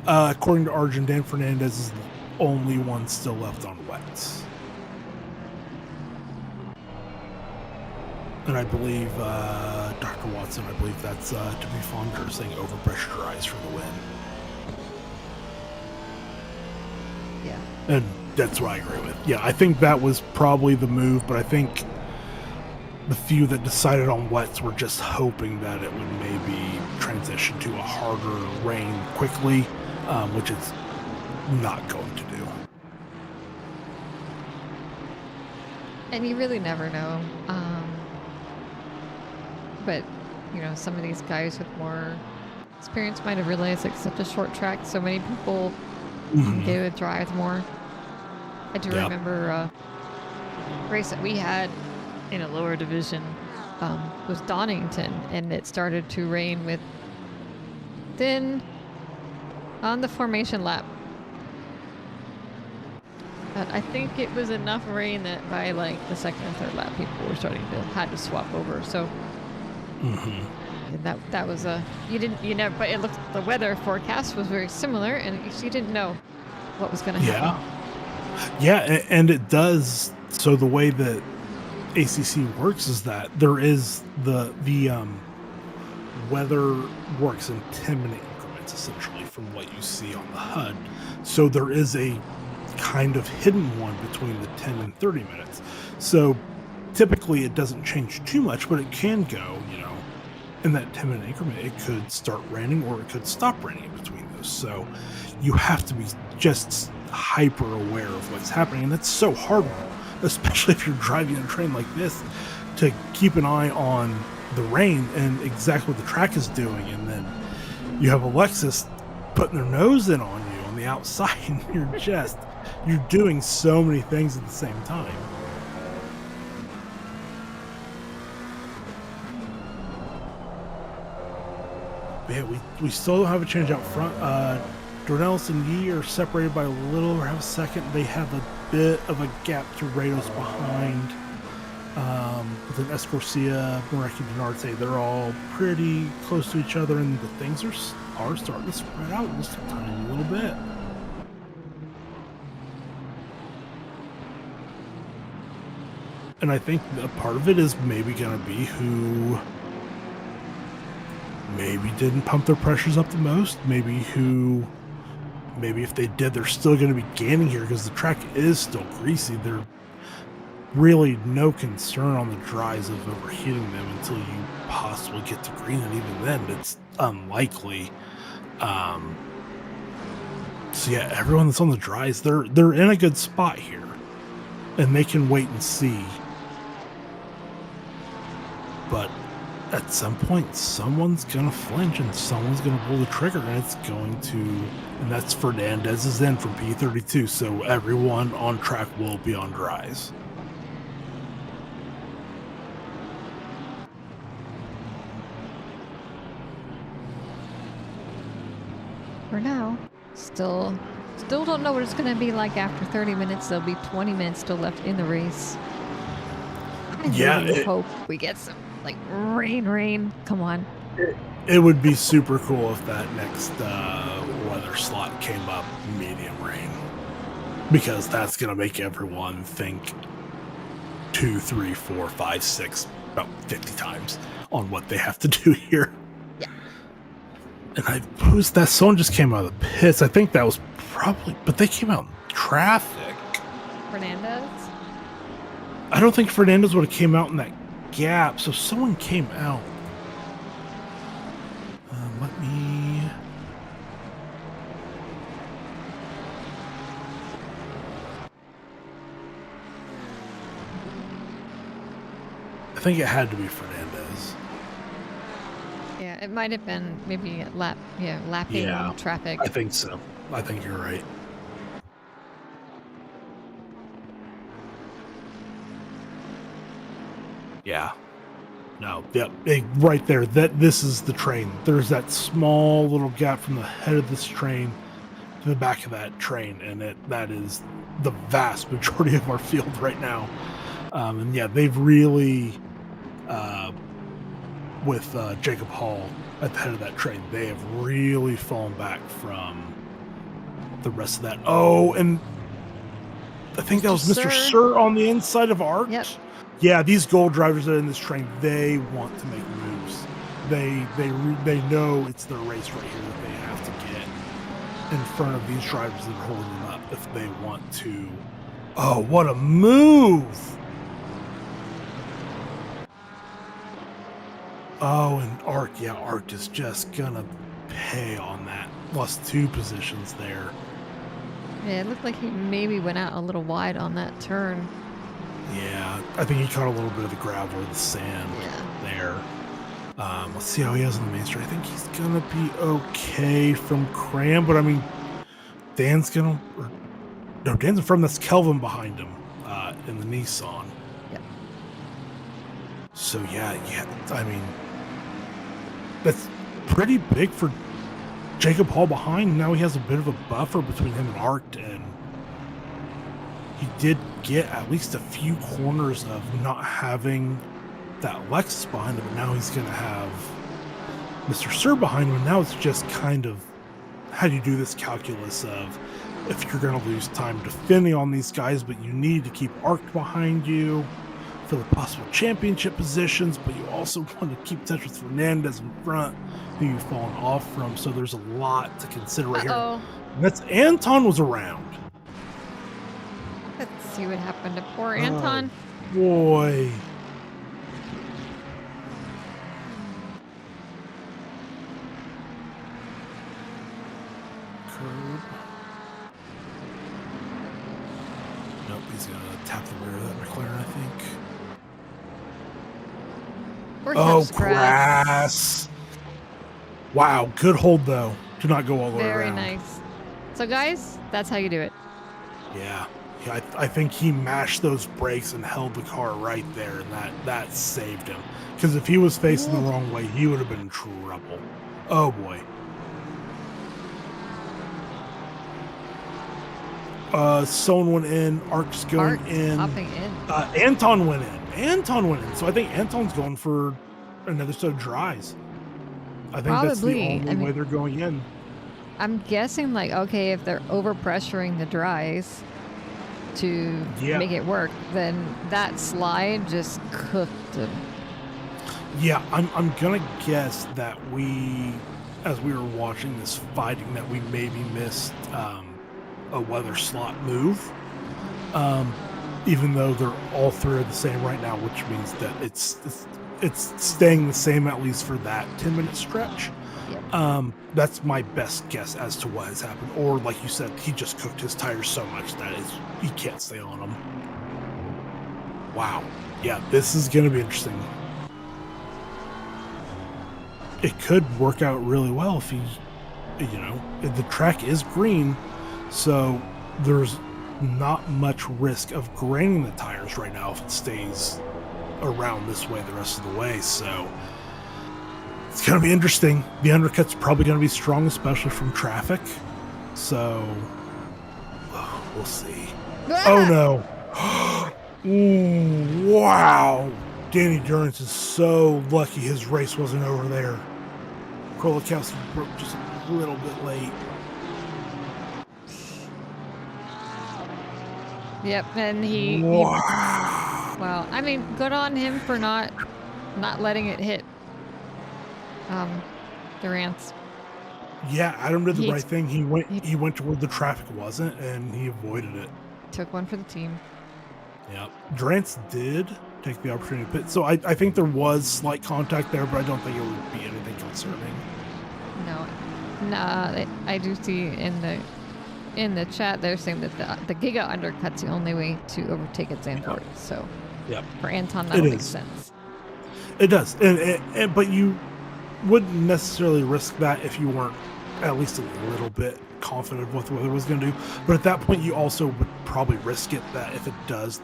According to Arjun, Dan Fernandez is the only one still left on wets. And I believe Dr. Watson, I believe that's to be Fonder saying overpressurized for the win. Yeah. And that's what I agree with. Yeah, I think that was probably the move, but I think the few that decided on wets were just hoping that it would maybe transition to a harder rain quickly, which it's not going to do. And you really never know. But, you know, some of these guys with more experience might have realized it's such a short track, so many people they would drive more. I do remember a race that we had in a lower division was Donington, and it started to rain on the formation lap. But I think it was enough rain that by like the second and third lap, people were had to swap over. So that was but it looked, the weather forecast was very similar, and you didn't know what was going to happen. Yeah, and it does. So the way that ACC works is that there is the weather works in 10-minute increments, essentially, from what you see on the HUD. So there is a kind of hidden one between the 10 and 30 minutes. So typically it doesn't change too much, but it can go, in that 10-minute increment. It could start raining or it could stop raining in between those. So you have to be just hyper aware of what's happening. And that's so hard, especially if you're driving a train like this, to keep an eye on the rain and exactly what the track is doing. And then you have Alexis putting their nose in on you on the outside, and you're doing so many things at the same time. But yeah, we still don't have a change out front. Dornelis and Yee are separated by a little over half a second. They have a bit of a gap to Rados behind. Then Escorcia, Mareki, Denarte, they're all pretty close to each other, and the things are starting to spread out just a tiny little bit. And I think a part of it is maybe going to be who maybe didn't pump their pressures up the most. Maybe if they did, they're still going to be gaining here because the track is still greasy. There's really no concern on the dries of overheating them until you possibly get to green, and even then, it's unlikely. So yeah, everyone that's on the dries, they're in a good spot here, and they can wait and see. But at some point, someone's gonna flinch and someone's gonna pull the trigger, and and that's Fernandez's end from P32. So everyone on track will be on dries. for now. Still don't know what it's going to be like after 30 minutes. There'll be 20 minutes still left in the race. I really hope we get some, like, rain. Come on. It would be super cool if that next weather slot came up medium rain. Because that's going to make everyone think 2, 3, 4, 5, 6, about 50 times on what they have to do here. Yeah. And that someone just came out of the pits. I think that was probably, but they came out in traffic. Fernandez? I don't think Fernandez would have came out in that gap, so someone came out. Let me... I think it had to be Fernandez. Yeah, it might have been maybe lapping traffic. I think so. I think you're right. Yeah. No, yep, right there. This is the train. There's that small little gap from the head of this train to the back of that train, and that is the vast majority of our field right now. And yeah, they've really, with Jacob Hall at the head of that train, they have really fallen back from the rest of that. Oh, and I think that was Mr. Sir on the inside of Art. Yep. Yeah, these gold drivers that are in this train, they want to make moves. They know it's their race right here that they have to get in front of these drivers that are holding them up if they want to. Oh, what a move! Oh, and Arc is just gonna pay on that. Lost 2 positions there. Yeah, it looked like he maybe went out a little wide on that turn. Yeah, I think he caught a little bit of the gravel or the sand there. Let's see how he is on the main street. I think he's gonna be okay from Cram, but I mean, Dan's in front. That's Kelvin behind him in the Nissan. Yep. So yeah. I mean, that's pretty big for Jacob Hall behind. Now he has a bit of a buffer between him and Art, and he did get at least a few corners of not having that Lexus behind him, but now he's going to have Mr. Sir behind him, and now it's just kind of how do you do this calculus of if you're going to lose time defending on these guys, but you need to keep Arc behind you for the possible championship positions, but you also want to keep touch with Fernandez in front, who you've fallen off from, so there's a lot to consider right here. And that's Anton was around. Let's see what happened to poor Anton. Oh, boy. Curb. Nope, he's going to tap the rear of that McLaren, I think. Grass. Wow, good hold, though. Do not go all the way around. Very nice. So, guys, that's how you do it. Yeah, I think he mashed those brakes and held the car right there, and that saved him. Because if he was facing the wrong way, he would have been in trouble. Oh boy. Someone went in. Arc's going in. Hopping in. Anton went in. So I think Anton's going for another set of dries. I think that's the only way they're going in. I'm guessing, like, okay, if they're over-pressuring the dries to make it work, then that slide just cooked them. Yeah, I'm gonna guess that as we were watching this fighting, that we maybe missed a weather slot move. Even though they're all 3 are the same right now, which means that it's staying the same at least for that 10-minute stretch. Yep. That's my best guess as to what has happened. Or, like you said, he just cooked his tires so much that he can't stay on them. Wow. Yeah, this is going to be interesting. It could work out really well if the track is green, so there's not much risk of graining the tires right now if it stays around this way the rest of the way. So It's going to be interesting. The undercut's probably going to be strong, especially from traffic. So, we'll see. Oh, no. Ooh, wow. Danny Durance is so lucky his race wasn't over there. Krolikowski broke just a little bit late. Yep, and well, I mean, good on him for not letting it hit Durance. Yeah, Adam did the right thing. He went to where the traffic wasn't, and he avoided it. Took one for the team. Yeah, Durance did take the opportunity to pit. So I think there was slight contact there, but I don't think it would be anything concerning. No, I do see in the chat they're saying that the Giga undercut's the only way to overtake at Zandvoort. Yep. So for Anton, that makes sense. It does, but you wouldn't necessarily risk that if you weren't at least a little bit confident with what it was going to do. But at that point, you also would probably risk it that if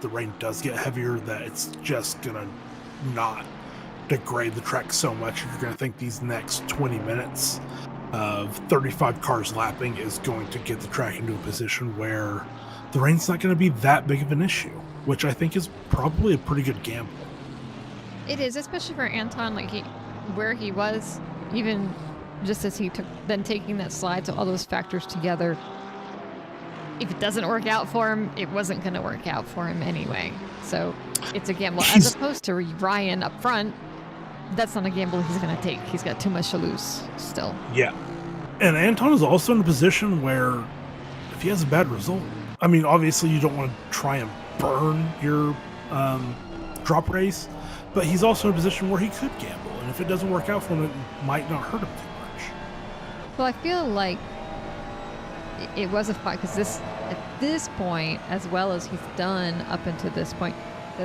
the rain does get heavier, that it's just going to not degrade the track so much. You're going to think these next 20 minutes of 35 cars lapping is going to get the track into a position where the rain's not going to be that big of an issue, which I think is probably a pretty good gamble. It is, especially for Anton, like where he was, even just as he taking that slide, so all those factors together. If it doesn't work out for him, it wasn't going to work out for him anyway. So it's a gamble. As opposed to Ryan up front, that's not a gamble he's going to take. He's got too much to lose still. Yeah. And Anton is also in a position where if he has a bad result, I mean, obviously you don't want to try and burn your drop race, but he's also in a position where he could gamble. And if it doesn't work out for him, it might not hurt him too much. Well, I feel like it was a fight because at this point, as well as he's done up until this point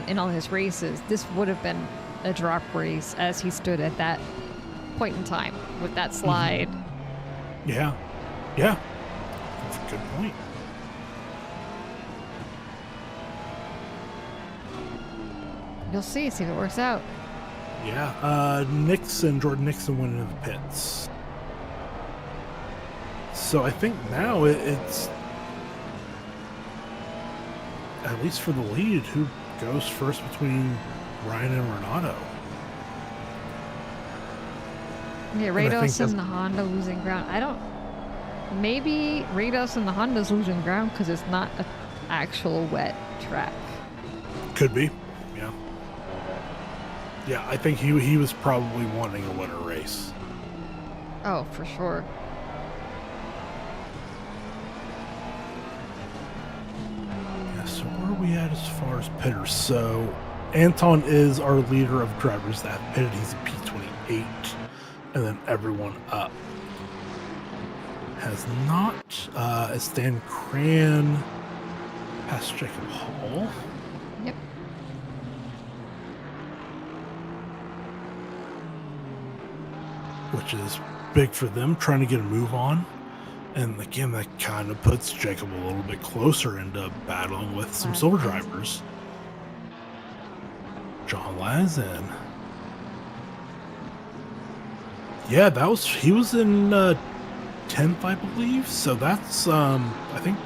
in all his races, this would have been a drop race as he stood at that point in time with that slide. Mm-hmm. Yeah, that's a good point. You'll see if it works out. Yeah, Jordan Nixon went into the pits. So I think now it's, at least for the lead, who goes first between Ryan and Renato. Yeah, Rados and the Honda losing ground. Maybe Rados and the Honda's losing ground because it's not an actual wet track. Could be, yeah. Yeah, I think he was probably wanting a winter race. Oh, for sure. Yeah, so where are we at as far as pitters? So Anton is our leader of drivers that have pitted. He's a P28. And then everyone up has not. Stan Cran past Jacob Hall. Yep. Which is big for them, trying to get a move on. And again, that kind of puts Jacob a little bit closer into battling with some silver drivers. John Lazen. Yeah, he was in 10th, I believe. So that's, I think,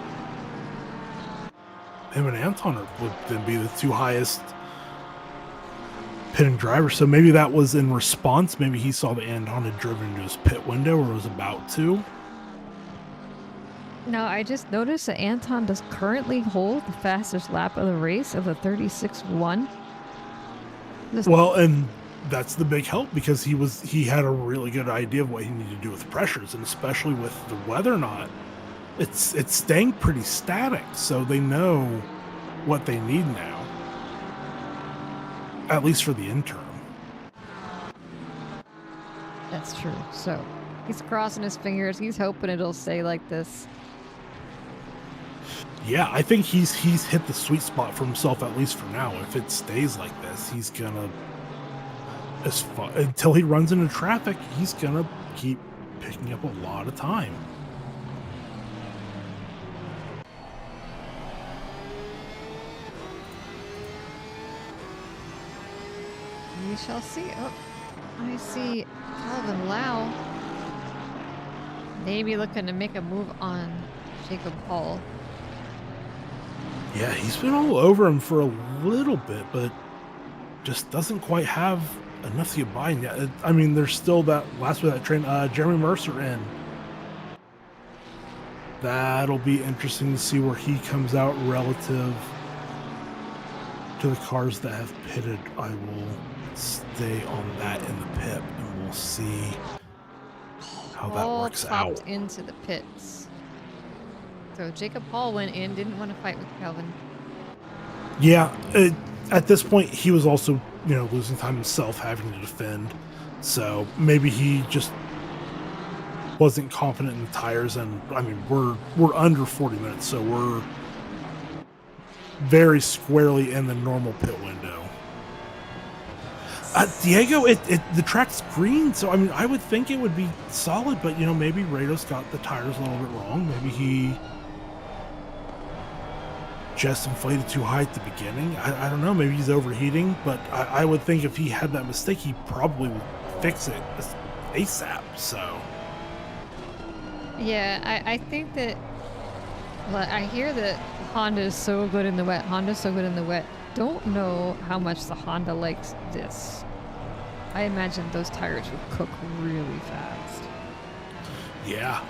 him and Anton would then be the two highest pitting drivers. So maybe that was in response. Maybe he saw that Anton had driven into his pit window or was about to. No, I just noticed that Anton does currently hold the fastest lap of the race of the 36.1. Well, and that's the big help because he had a really good idea of what he needed to do with pressures, and especially with the weather it's staying pretty static, so they know what they need now, at least for the interim. That's true. So he's crossing his fingers. He's hoping it'll stay like this. Yeah, I think he's hit the sweet spot for himself, at least for now. If it stays like this, he's gonna, until he runs into traffic, he's gonna keep picking up a lot of time. We shall see. Oh, I see Calvin Lau. Maybe looking to make a move on Jacob Hall. Yeah, he's been all over him for a little bit, but just doesn't quite have enough to get by yet. I mean, there's still that last bit of that train. Jeremy Mercer in. That'll be interesting to see where he comes out relative to the cars that have pitted. I will stay on that in the pit, and we'll see how that Hall works popped out. into the pits. So Jacob Hall went in, didn't want to fight with Calvin. Yeah, at this point, he was also, losing time himself, having to defend. So maybe he just wasn't confident in the tires. And I mean, we're under 40 minutes, so we're very squarely in the normal pit window. Diego, the track's green, so I mean, I would think it would be solid, but maybe Rados got the tires a little bit wrong. Maybe he just inflated too high at the beginning. I don't know. Maybe he's overheating, but I would think if he had that mistake, he probably would fix it ASAP. So Yeah, I think that. Well, I hear that Honda is so good in the wet. Honda's so good in the wet. Don't know how much the Honda likes this. I imagine those tires would cook really fast. yeah,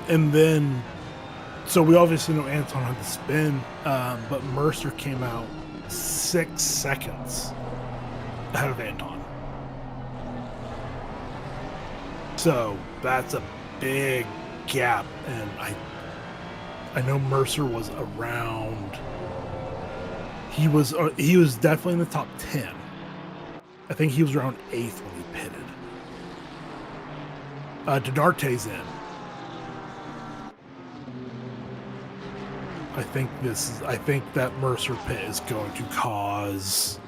and then so we obviously know Anton had the spin, but Mercer came out 6 seconds ahead of Anton. So that's a big gap, and I know Mercer was around. He was definitely in the top 10. I think he was around 8th when he pitted. Denarte's in. I think that Mercer pit is going to cause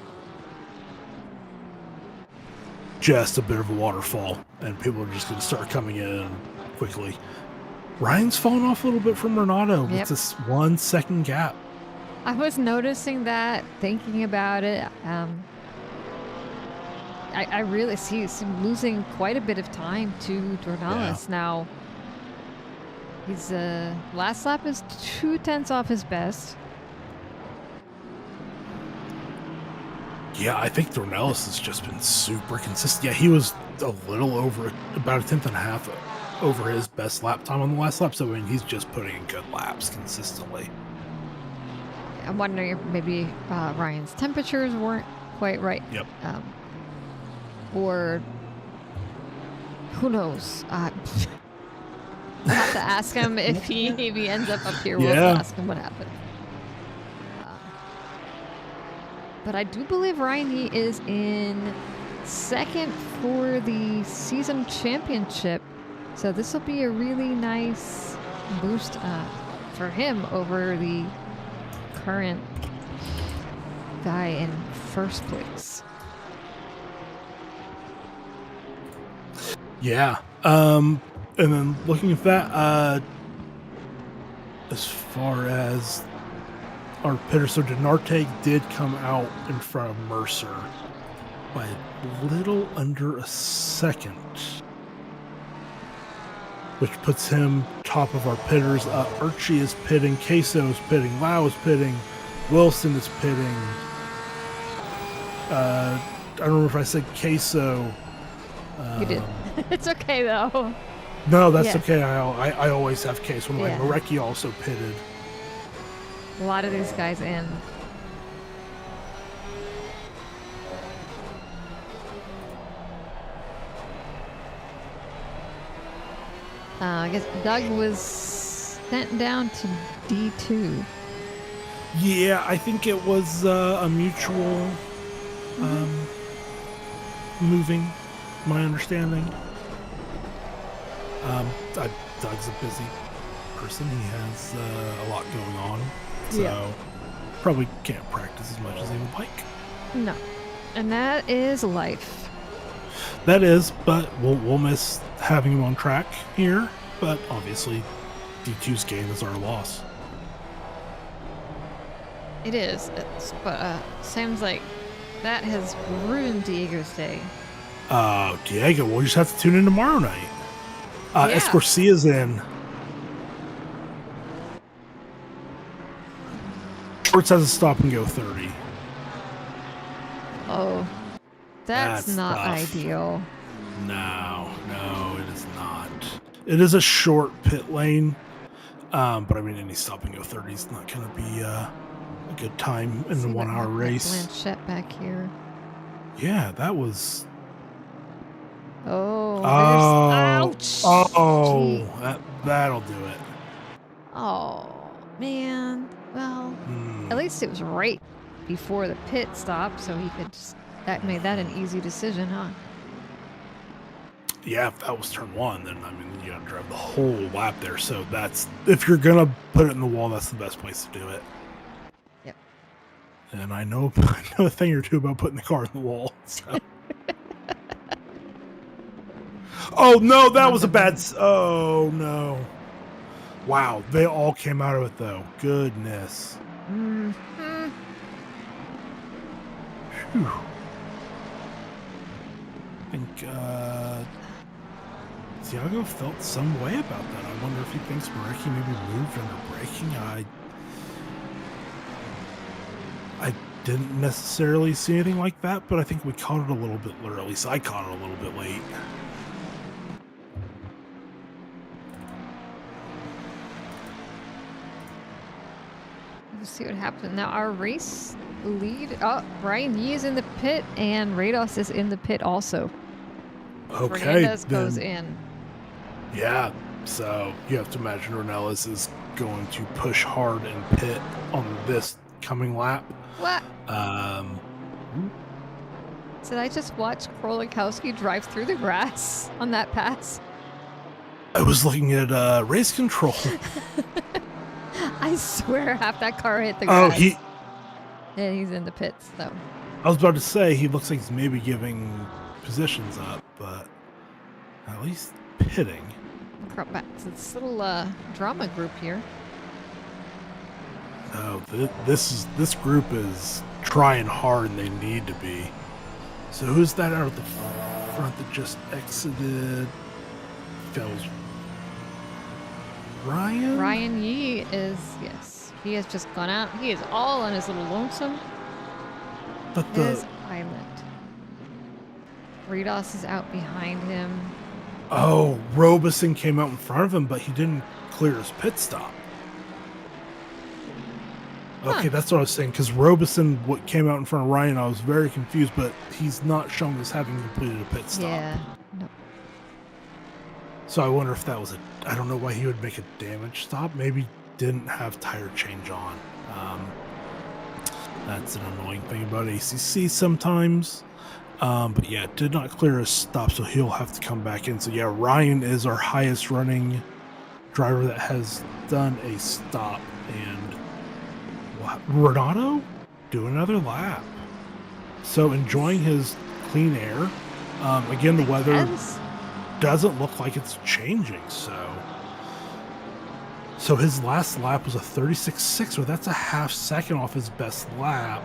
just a bit of a waterfall, and people are just going to start coming in quickly. Ryan's fallen off a little bit from Renato with this 1 second gap. I was noticing that, thinking about it. I really see him losing quite a bit of time to Dornales. Yeah. Now, his last lap is 0.2 off his best. Yeah, I think Dornales has just been super consistent. Yeah, he was a little over, about 1.5 over his best lap time on the last lap. So, I mean, he's just putting in good laps consistently. I'm wondering if maybe Ryan's temperatures weren't quite right. Yep. Or who knows? I'll have to ask him if he ends up here. We'll have to ask him what happened. But I do believe Ryan is in second for the season championship. So this will be a really nice boost for him over the current guy in first place. Yeah. And then looking at that, as far as our pitter, so Denarte did come out in front of Mercer by a little under a second, which puts him top of our pitters. Archie is pitting, Queso is pitting, Lau is pitting, Wilson is pitting. I don't remember if I said Queso. You did. It's okay though. No, that's okay. I always have Queso. When Yeah. Marecki also pitted. A lot of these guys in. I guess Doug was sent down to D2. Yeah, I think it was a mutual moving, my understanding. Doug's a busy person. He has a lot going on. So probably can't practice as much as he would like. No. And that is life. That is, but we'll miss having him on track here. But obviously, D2's gain is our loss. It is. But seems like that has ruined Diego's day. Diego, we'll just have to tune in tomorrow night. Yeah. Escorcia's in. Shorts has a stop and go 30. Oh, that's not tough. ideal. No, it is not. It is a short pit lane, but I mean, any stop and go 30 is not going to be a good time in the 1 hour race. Blanchette back here. Yeah, that was. Oh, Ouch! Gee. That'll do it. Oh, man. Well, at least it was right before the pit stop, so he could just, that made that an easy decision, huh? Yeah, if that was turn 1, then I mean, you got to drive the whole lap there. So that's, if you're gonna put it in the wall, that's the best place to do it. Yep. And I know a thing or two about putting the car in the wall. So. Oh no, that was a bad. Oh no! Wow, they all came out of it though. Goodness. Mm-hmm. Whew. I think Thiago felt some way about that. I wonder if he thinks Marecki maybe moved under braking. I didn't necessarily see anything like that, but I think we caught it a little bit, or at least I caught it a little bit late. We'll see what happens. Now our race lead. Oh, Brian Yee is in the pit, and Rados is in the pit also. Okay, Fernandez goes in. Yeah, so you have to imagine Ornelas is going to push hard and pit on this coming lap. What? Did I just watch Krolikowski drive through the grass on that pass? I was looking at race control. I swear half that car hit the grass. Oh, Yeah, he's in the pits, though. I was about to say, he looks like he's maybe giving positions up, but at least pitting. Crop back to this little drama group here. Oh, this group is trying hard, and they need to be. So who's that out at the front that just exited? Feels Ryan? Ryan Yee is, yes. He has just gone out. He is all on his little lonesome. But His island. Rados is out behind him. Oh, Robeson came out in front of him, but he didn't clear his pit stop. Okay, Huh. that's what I was saying, because Robeson came out in front of Ryan. I was very confused, but he's not shown as having completed a pit stop. Yeah. No. So I wonder if that was I don't know why he would make a damage stop. Maybe didn't have tire change on. That's an annoying thing about ACC sometimes. But yeah, did not clear his stop, so he'll have to come back in. So yeah, Ryan is our highest running driver that has done a stop. And Renato do another lap. So enjoying his clean air. Again, the weather doesn't look like it's changing. So his last lap was a 36.6, so that's a half second off his best lap.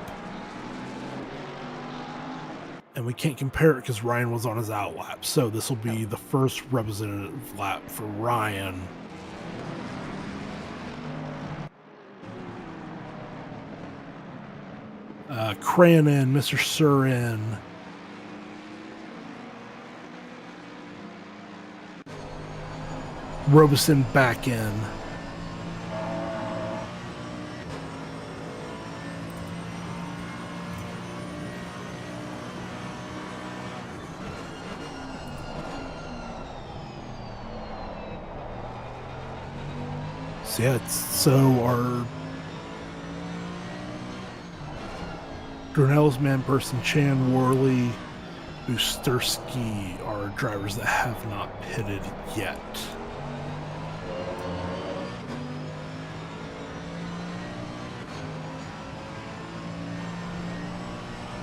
And we can't compare it because Ryan was on his out lap. So this will be the first representative lap for Ryan. Crayon in, Mr. Surin. Robeson back in. So yeah, so our Dornell's man person, Chan, Worley, Usterski are drivers that have not pitted yet.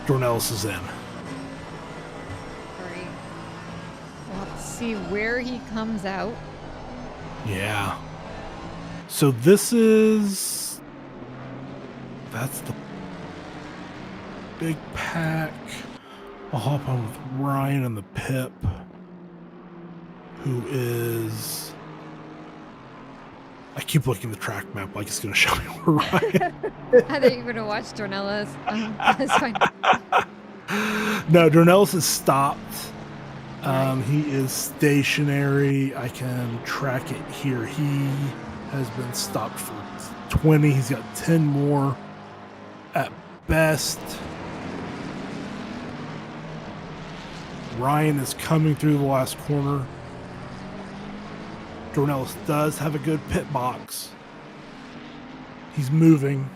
Dornells is in. Great. We'll have to see where he comes out. Yeah. So this is... That's the big pack. I'll hop on with Ryan and the Pip, who is... I keep looking at the track map like it's going to show me where Ryan... I thought you were going to watch Dornella's. That's fine. No, Dornella's is stopped. Right. He is stationary. I can track it here. He has been stopped for 20. He's got 10 more at best. Ryan is coming through the last corner. Dornelis does have a good pit box. He's moving.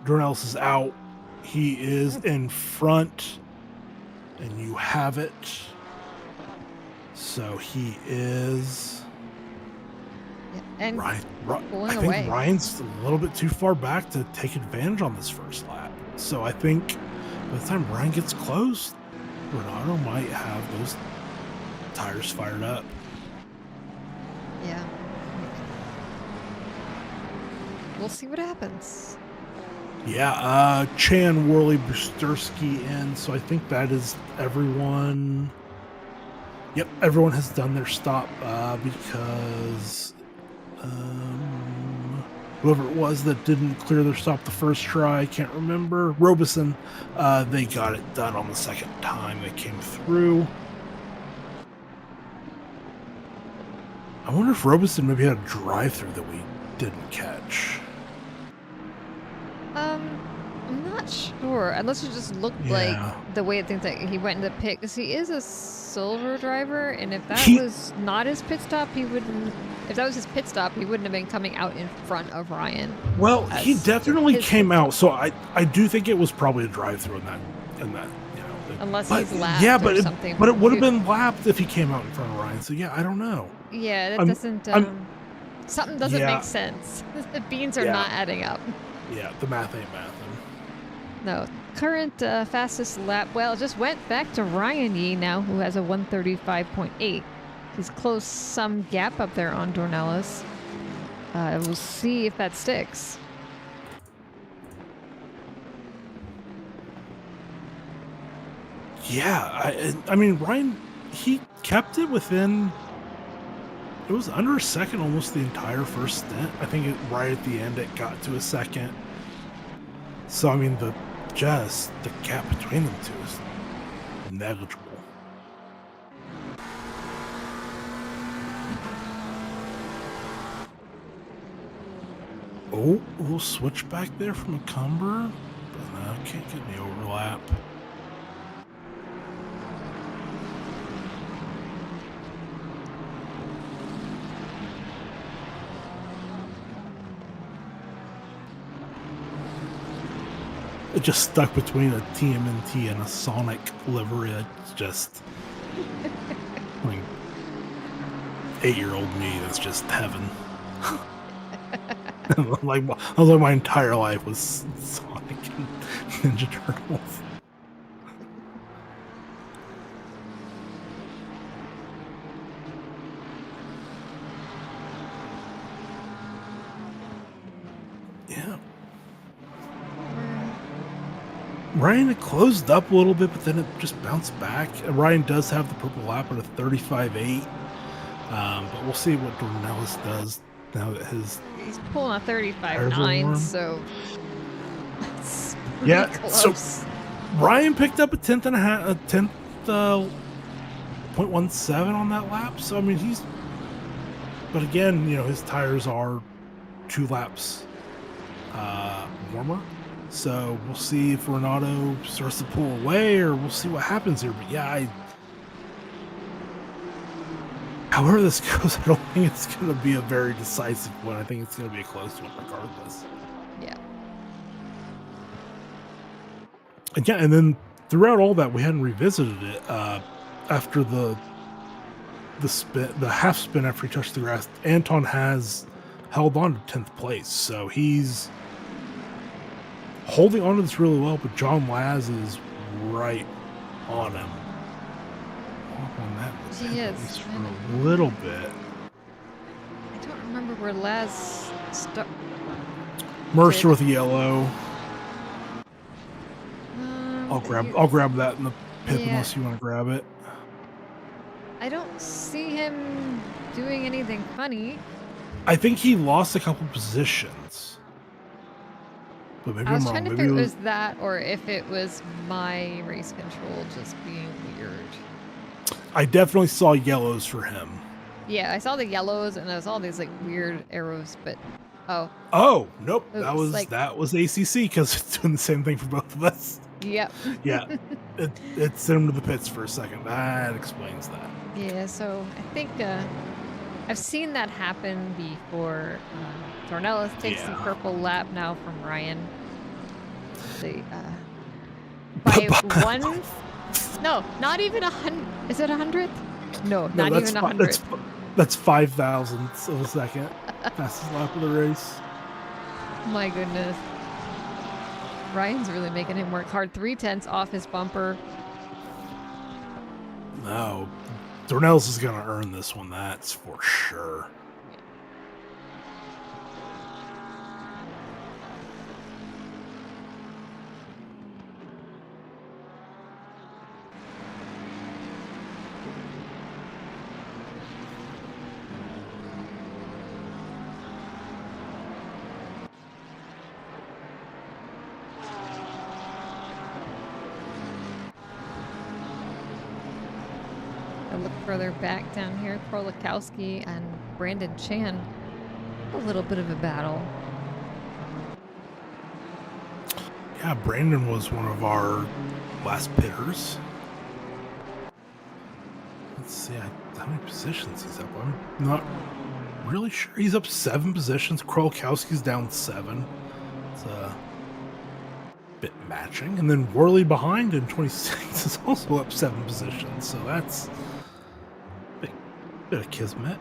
Dornelis is out. He is in front, and you have it. So he is... Yeah, and Ryan, pulling I think away. Ryan's a little bit too far back to take advantage on this first lap. So I think by the time Ryan gets close, Renato might have those tires fired up. Yeah. We'll see what happens. Yeah, Chan, Worley, Busterski in, so I think that is everyone. Yep, everyone has done their stop because whoever it was that didn't clear their stop the first try, I can't remember. Robeson, they got it done on the second time they came through. I wonder if Robeson maybe had a drive-through that we didn't catch. I'm not sure. Unless it just looked like the way it thinks that he went into pit, because he is a silver driver, and if that was not his pit stop, he wouldn't. If that was his pit stop, he wouldn't have been coming out in front of Ryan. Well, he definitely came out, so I do think it was probably a drive-through in that you know. Unless he's lapped or something. But it would have been lapped if he came out in front of Ryan. So yeah, I don't know. Yeah, that doesn't. Something doesn't make sense. The beans are not adding up. Yeah, the math ain't mathing. No. Current fastest lap, well, it just went back to Ryan Yee now, who has a 135.8. He's closed some gap up there on Dornelis. We'll see if that sticks. Yeah, I mean, Ryan, he kept it within... It was under a second almost the entire first stint. I think right at the end it got to a second. So, I mean, the gap between them two is negligible. Oh, we'll switch back there from a Cumber. But no, can't get any overlap. It just stuck between a TMNT and a Sonic livery. It's just like 8-year-old me. That's just heaven. Like my entire life was Sonic and Ninja Turtles. Yeah. Ryan had closed up a little bit, but then it just bounced back. Ryan does have the purple lap at a 35.8. But we'll see what Dornelis does now that his... He's pulling a 35.9, so... Yeah, close. so Ryan picked up a 10th 0.17 on that lap. So, I mean, he's... But again, you know, his tires are 2 laps warmer. So we'll see if Renato starts to pull away, or we'll see what happens here. But yeah, however this goes, I don't think it's going to be a very decisive one. I think it's going to be a close one regardless. Yeah. Again, and then throughout all that, we hadn't revisited it. After the half spin after he touched the grass, Anton has held on to 10th place. So he's holding on to this really well, but John Laz is right on him. On that He is. for a little bit. I don't remember where Laz Mercer with yellow. I'll grab that in the pit Yeah. unless you want to grab it. I don't see him doing anything funny. I think he lost a couple positions. But maybe I was I'm trying wrong. to Maybe figure it if it was that or if it was my race control just being weird. I definitely saw yellows for him. Yeah, I saw the yellows and I saw these like weird arrows, but Oh, nope. It That was was like- that was ACC because it's doing the same thing for both of us. yep. Yeah, it sent him to the pits for a second. That explains that. Yeah, so I think I've seen that happen before. Tornellis takes the Yeah. purple lap now from Ryan. They by one. No, not even 100. Is it 100th? No, not that's even fi- 100. That's 5,000ths of a second. Fastest lap of the race. My goodness. Ryan's really making him work hard. 3/10 off his bumper. No, Dornells is gonna earn this one. That's for sure. I look further back down here. Korlikowski and Brandon Chan. A little bit of a battle. Yeah, Brandon was one of our last pitters. Let's see how many positions he's up. I'm not really sure. He's up 7 positions. Korlikowski's down 7. It's a bit matching. And then Worley behind in 26 is also up 7 positions. So that's a bit of kismet.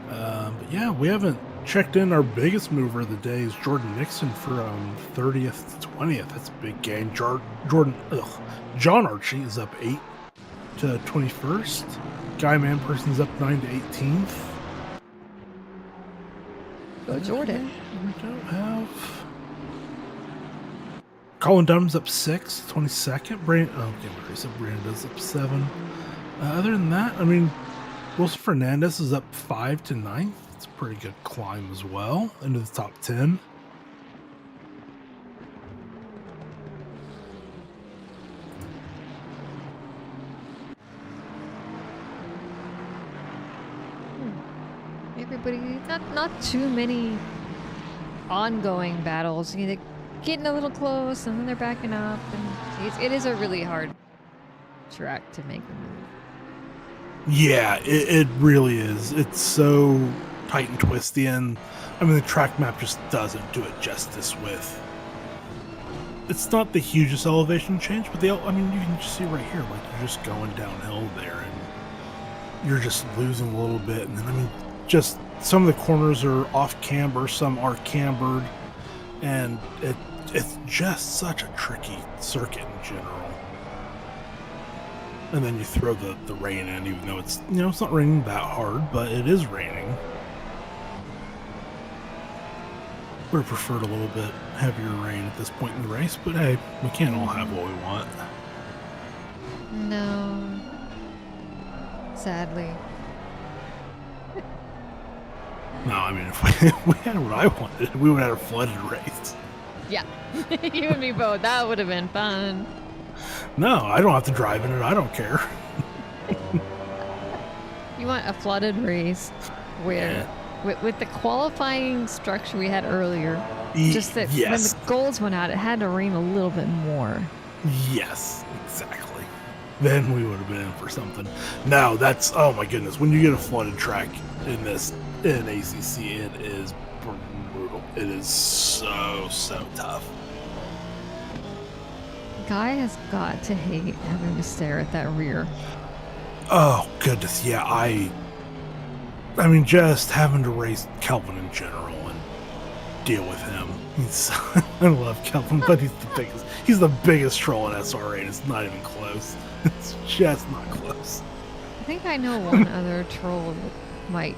But yeah, we haven't checked in. Our biggest mover of the day is Jordan Nixon from 30th to 20th. That's a big gain. John Archie is up 8 to 21st. Guy Manperson's up 9 to 18th. Go Jordan. We don't have. Colin Dunham's up 6, 22nd. Brando's up 7. Other than that, I mean, Wilson Fernandez is up 5 to 9th. It's a pretty good climb as well into the top 10. Everybody, not too many ongoing battles. You know, they're getting a little close and then they're backing up, and it is a really hard track to make a move. Yeah, it really is. It's so tight and twisty, and I mean the track map just doesn't do it justice with. It's not the hugest elevation change, but I mean you can just see right here, like you're just going downhill there, and you're just losing a little bit, and then I mean just some of the corners are off camber, some are cambered, and it's just such a tricky circuit in general. And then you throw the rain in, even though it's it's not raining that hard, but it is raining. Would have preferred a little bit heavier rain at this point in the race, but hey, we can't all have what we want. No, sadly. No, I mean, if we had what I wanted, we would have had a flooded race. Yeah, you and me both. That would have been fun. No, I don't have to drive in it. I don't care. You want a flooded race where, with the qualifying structure we had earlier, just that when Yes. the goals went out, it had to rain a little bit more. Yes, exactly. Then we would have been in for something. No, that's, oh my goodness. When you get a flooded track in ACC, it is brutal. It is so tough. Guy has got to hate having to stare at that rear. Oh goodness, yeah. I mean, just having to race Kelvin in general and deal with him. I love Kelvin, but he's the biggest troll in SRA, and it's not even close. It's just not close. I think I know one other troll that might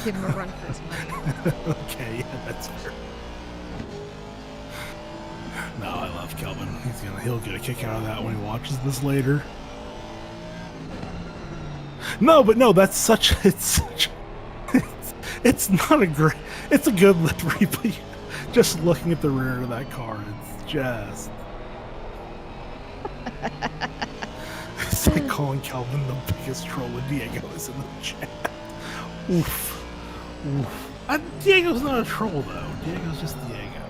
give him a run for his money. Okay, yeah, that's fair. No, I love Kelvin. He'll get a kick out of that when he watches this later. No, but no, that's such it's not a great, it's a good livery, but just looking at the rear of that car, it's just it's like calling Kelvin the biggest troll and Diego is in the chat. Oof. Oof. Diego's not a troll though. Diego's just Diego.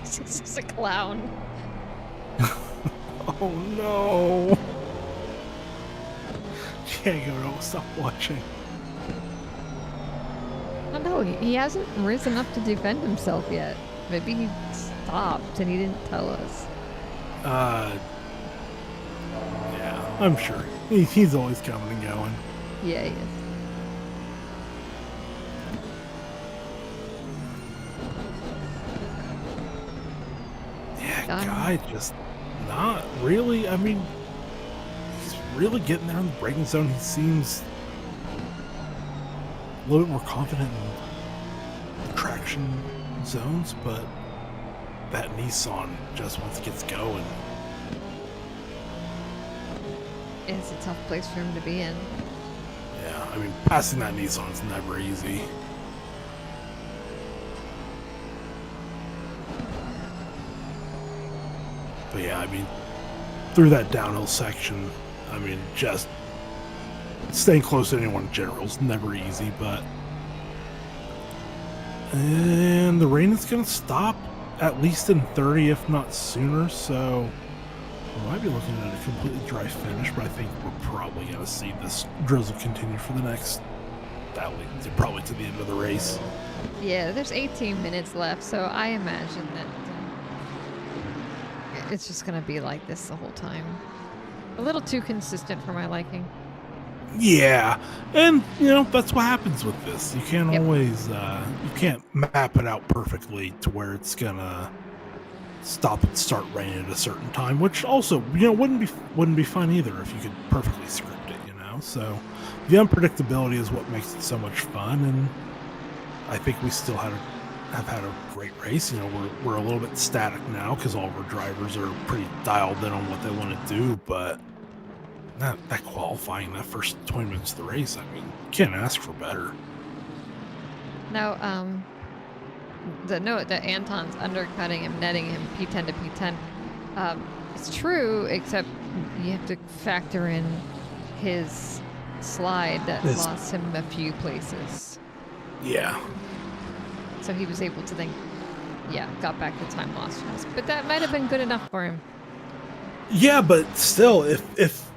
He's just a clown. Oh no. Diego, don't stop watching. I don't know. He hasn't risen up to defend himself yet. Maybe he stopped and he didn't tell us. Yeah, I'm sure. He's always coming and going. Yeah, he is. Yeah, Got him. guy just not really. I mean, he's really getting there in the braking zone. He seems a little bit more confident in traction zones, but that Nissan just once it gets going. It's a tough place for him to be in. Yeah, I mean, passing that Nissan's never easy. But yeah, I mean, through that downhill section, I mean, just staying close to anyone in general is never easy, but... And the rain is going to stop at least in 30, if not sooner, so we might be looking at a completely dry finish, but I think we're probably going to see this drizzle continue for the next, probably to the end of the race. Yeah, there's 18 minutes left, so I imagine that it's just going to be like this the whole time. A little too consistent for my liking. Yeah, and you know that's what happens with this. You can't always, you can't map it out perfectly to where it's gonna stop and start raining at a certain time. Which also, you know, wouldn't be fun either if you could perfectly script it. You know, so the unpredictability is what makes it so much fun. And I think we still have had a great race. You know, we're a little bit static now because all of our drivers are pretty dialed in on what they want to do, but. That qualifying, that first 20 minutes of the race, I mean, can't ask for better. Now, the note that Anton's undercutting him, netting him P10 to P10, it's true, except you have to factor in his slide that lost him a few places. Yeah. So he was able to then, got back the time lost. But that might have been good enough for him. Yeah, but still, if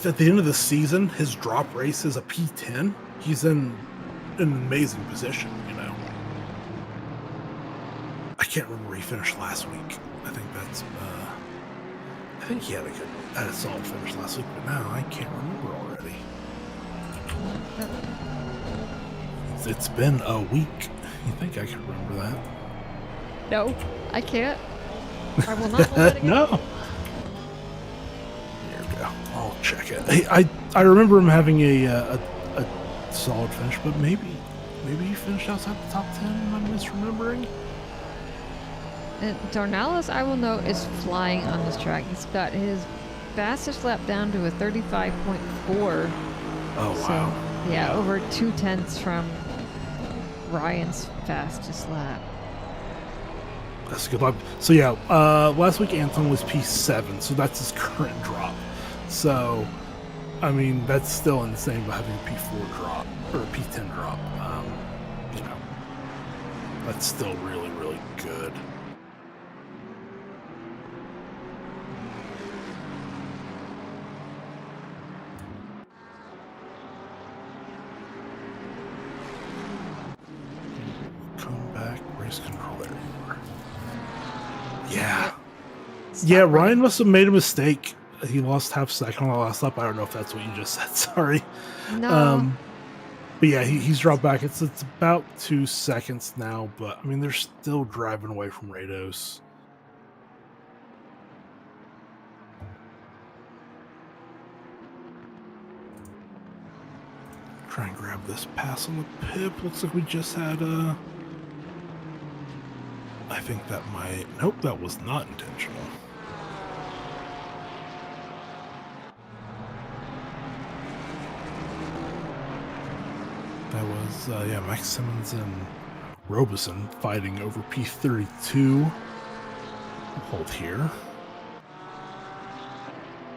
at the end of the season his drop race is a P10, he's in an amazing position, you know. I can't remember where he finished last week. I think he had a solid finish last week, but now I can't remember already. It's been a week. You think I can remember that? No, I can't. I will not let it go. No. I'll check it. I remember him having a solid finish, but maybe he finished outside the top 10. Am I misremembering? And Dornales, I will note, is flying on this track. He's got his fastest lap down to a 35.4. Oh wow! Yeah, over 2/10 from Ryan's fastest lap. That's a good lap. So yeah, last week Anton was P7, so that's his current drop. So, I mean, that's still insane by having a P4 drop, or a P10 drop. You know, that's still really, really good. Come back, race control, there you are. Yeah. Yeah, Ryan must have made a mistake. He lost half second on the last lap. I don't know if that's what you just said. Sorry. No. But yeah, he's dropped back. It's about 2 seconds now, but I mean, they're still driving away from Rados. Try and grab this pass on the pip. Looks like we just had I think that might... Nope, that was not intentional. That was, yeah, Max Simmons and Robeson fighting over P32. Hold here.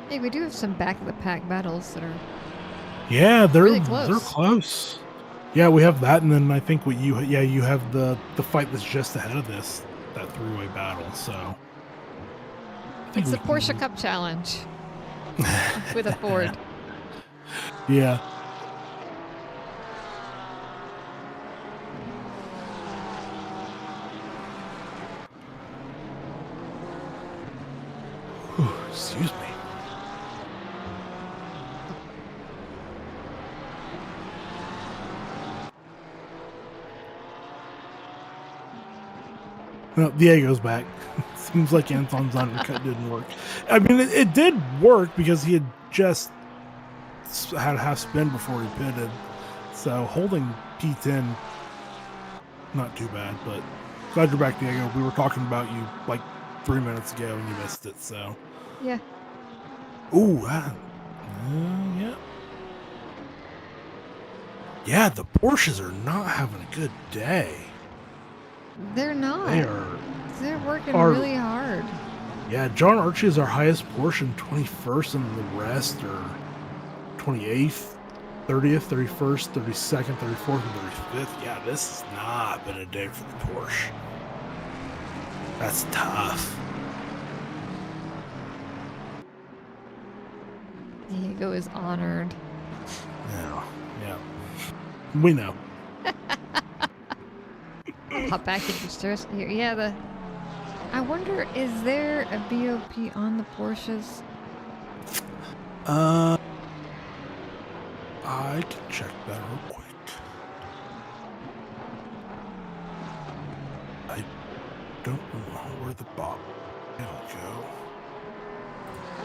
Hey, we do have some back of the pack battles that are Yeah, they're really close. they're close. Yeah, we have that, and then I think what you you have the fight that's just ahead of this, that three-way battle. So I think It's the we Porsche can- Cup Challenge with a Ford. Yeah. Whew, excuse me. No, Diego's back. Seems like Anton's undercut didn't work. I mean, it did work because he had just had a half spin before he pitted. So holding P10, not too bad, but glad you're back, Diego. We were talking about you like 3 minutes ago and you missed it, so. Yeah. Ooh, yeah. Yeah, the Porsches are not having a good day. They're not. They're working are- really hard. Yeah, John Archie is our highest portion, 21st, and the rest are 28th, 30th, 31st, 32nd, 34th, and 35th. Yeah, this has not been a day for the Porsche. That's tough. Diego is honored. Yeah. We know. Hop back into stairs here. Yeah, I wonder, is there a BOP on the Porsches? I can check that real quick. I don't know where the Bob will go.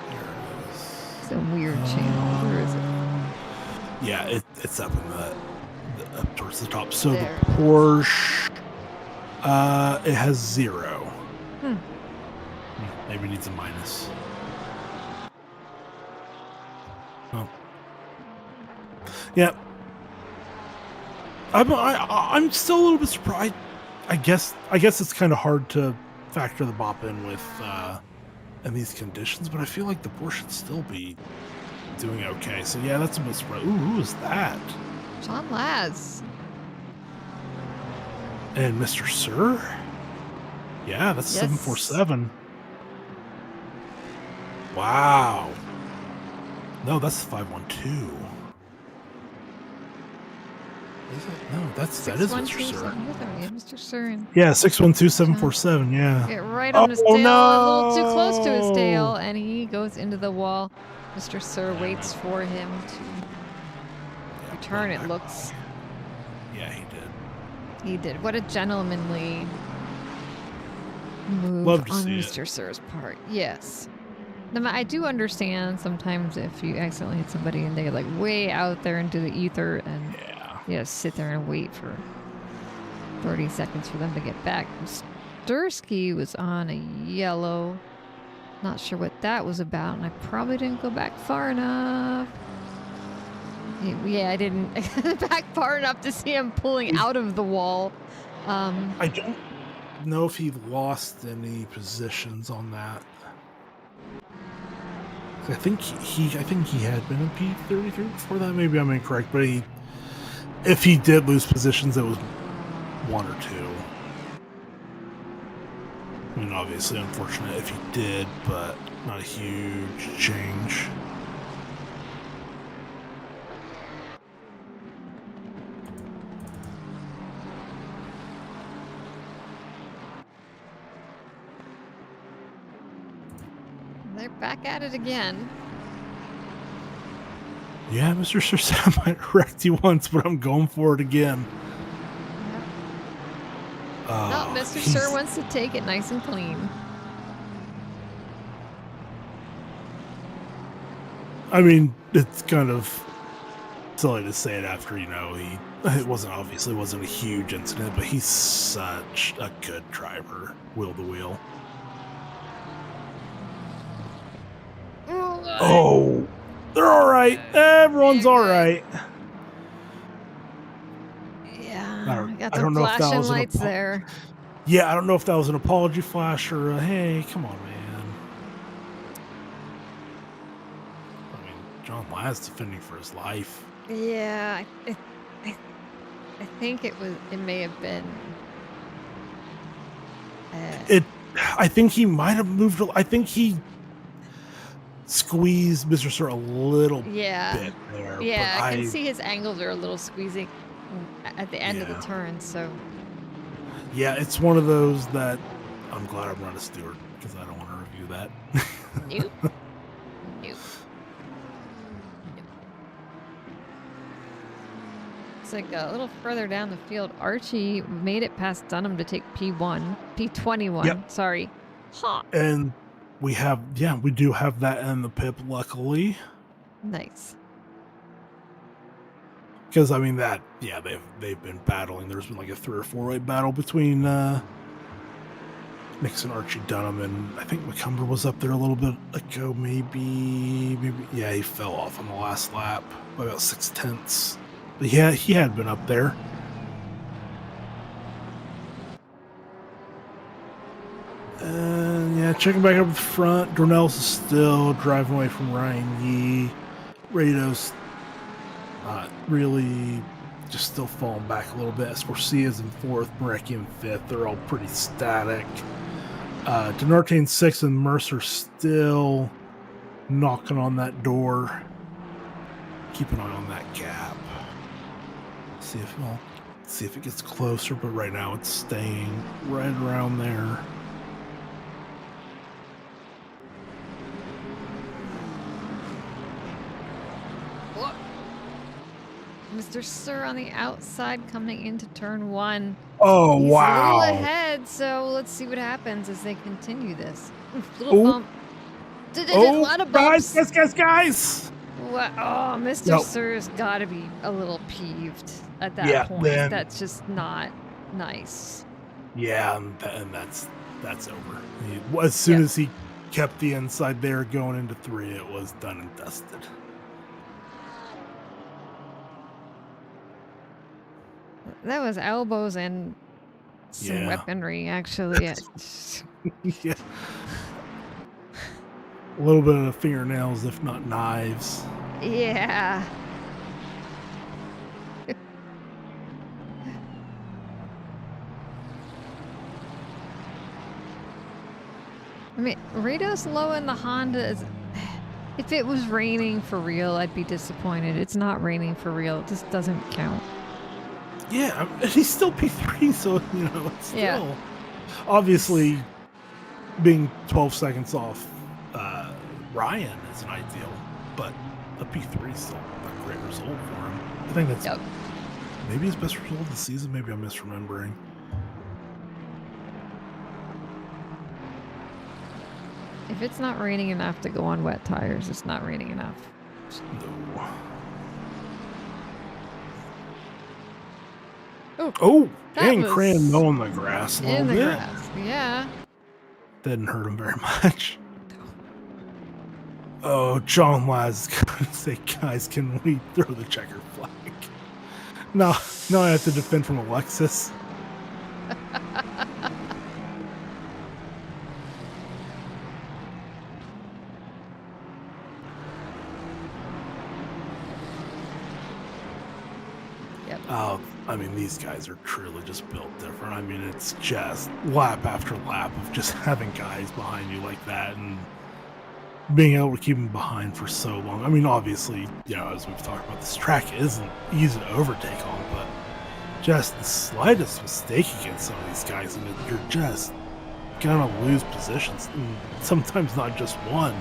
Here it is. Some weird channel. Where is it? Yeah, it's up in the up towards the top. So There. the Porsche, it has 0. Maybe needs a minus. Oh. Yeah. I'm still a little bit surprised. I guess it's kind of hard to factor the bop in with in these conditions, but I feel like the Porsche should still be doing okay. So yeah, that's a bit surprised. Ooh, who is that? John Laz. And Mr. Sir? Yeah, that's Yes. 747. Wow. No, that's 512. Is it? No, that is Mr. Sir. Yeah, Mr. Sir. And Yeah, 612-747, yeah. get right on his Oh, tail, a little too close to his no. tail, and he goes into the wall. Mr. Sir waits for him to return, it looks. Yeah, he did. He did. What a gentlemanly move Love to on see it. Mr. Sir's part. Yes. I do understand sometimes if you accidentally hit somebody and they're like way out there into the ether and Yeah. sit there and wait for 30 seconds for them to get back. Stursky was on a yellow. Not sure what that was about, and I probably didn't go back far enough. Yeah, I didn't back far enough to see him pulling out of the wall. I don't know if he lost any positions on that. I think he had been in P33 before that. Maybe I'm incorrect, but if he did lose positions, it was 1 or 2. I mean, obviously, unfortunate if he did, but not a huge change. They're back at it again. Yeah, Mr. Sir said I might have wrecked you once, but I'm going for it again. No, Mr. Sir wants to take it nice and clean. I mean, it's kind of silly to say it after, he It obviously wasn't a huge incident, but he's such a good driver, wheel to wheel. Oh, they're all right. Everyone's all right. Yeah, got I some don't know if that flashing was an lights there. Yeah, I don't know if that was an apology flash or a, hey, come on, man. I mean, John Laz defending for his life. Yeah, I think it may have been. I think he might have moved. I think he squeezed Mr. Sir a little bit there. Yeah, but I can see his angles are a little squeezing at the end of the turn. So. Yeah, it's one of those that I'm glad I'm not a steward because I don't want to review that. Nope. Nope. It's like a little further down the field. Archie made it past Dunham to take P21. Yep. Sorry. Huh. And we do have that in the pip, luckily. Nice. Because, I mean, they've been battling. There's been like a 3 or 4 way battle between Nixon, Archie, Dunham, and I think McCumber was up there a little bit ago, maybe. Yeah, he fell off on the last lap by about 6/10. But yeah, he had been up there. And yeah, checking back up the front. Dornell's is still driving away from Ryan Yee. Rado's really just still falling back a little bit. Scorsea's in 4th, Marecki in 5th. They're all pretty static. Denarte in 6th, and Mercer still knocking on that door. Keep an eye on that gap. See if it gets closer, but right now it's staying right around there. Mr. Sir on the outside coming into turn 1. Oh, He's wow. a little ahead, so let's see what happens as they continue this. Little bump. A lot of bumps. Guys. What? Oh, Mr. Sir's got to be a little peeved at that point. That's just not nice. Yeah, and that's over. As soon as he kept the inside there going into 3, it was done and dusted. That was elbows and some weaponry, actually. Yeah. A little bit of fingernails, if not knives. Yeah. I mean, Rado's low in the Honda. If it was raining for real, I'd be disappointed. It's not raining for real. It just doesn't count. Yeah, he's still P3, so, it's still... Obviously, being 12 seconds off Ryan isn't ideal, but a P3 is still a great result for him. I think that's maybe his best result of the season. Maybe I'm misremembering. If it's not raining enough to go on wet tires, it's not raining enough. No. And Cran mowing the grass a little bit. Grass, yeah. Didn't hurt him very much. Oh, John Laz is going to say, guys, can we throw the checker flag? No, I have to defend from Alexis. Oh, I mean, these guys are truly just built different. I mean, it's just lap after lap of just having guys behind you like that and being able to keep them behind for so long. I mean, obviously, as we've talked about, this track isn't easy to overtake on, but just the slightest mistake against some of these guys, and you're just gonna lose positions, and sometimes not just one.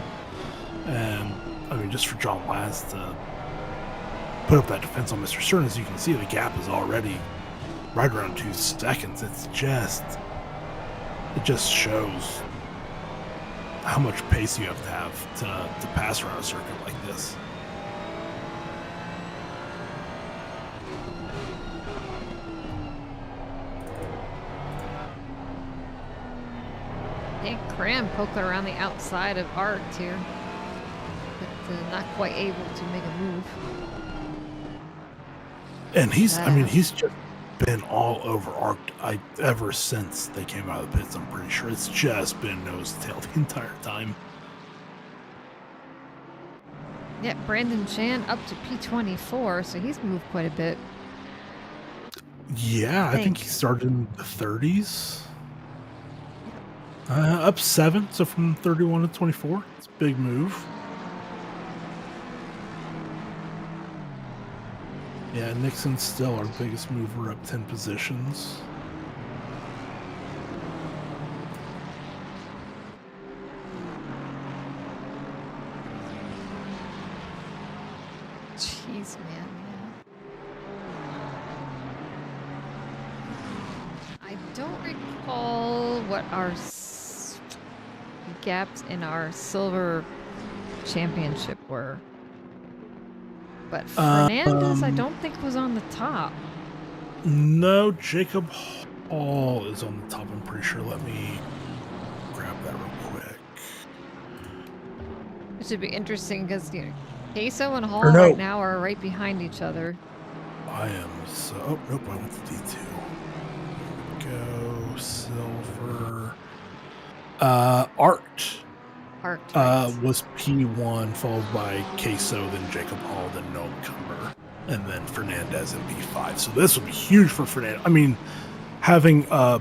And I mean, just for John Laz to put up that defense on Mr. Stern, as you can see, the gap is already right around 2 seconds. It just shows how much pace you have to pass around a circuit like this. Nick Cram poking around the outside of Art here. But not quite able to make a move. And he's just been all over Arc ever since they came out of the pits. I'm pretty sure it's just been nose to tail the entire time. Yeah, Brandon Chan up to P24, so he's moved quite a bit. Yeah, I think he started in the 30s. Up 7, so from 31 to 24. It's a big move. Yeah, Nixon's still our biggest mover, up 10 positions. Jeez, man. I don't recall what our gaps in our silver championship were. But Fernandez, I don't think was on the top. No, Jacob Hall is on the top, I'm pretty sure. Let me grab that real quick. It should be interesting because, you know, Queso and Hall Or no. right now are right behind each other. I am so... Oh, nope, I went to D2. Go, silver. Art. Art. Was P1, followed by Queso, then Jacob Hall, then Noam Cumber, and then Fernandez in P5. So this will be huge for Fernandez. I mean, having a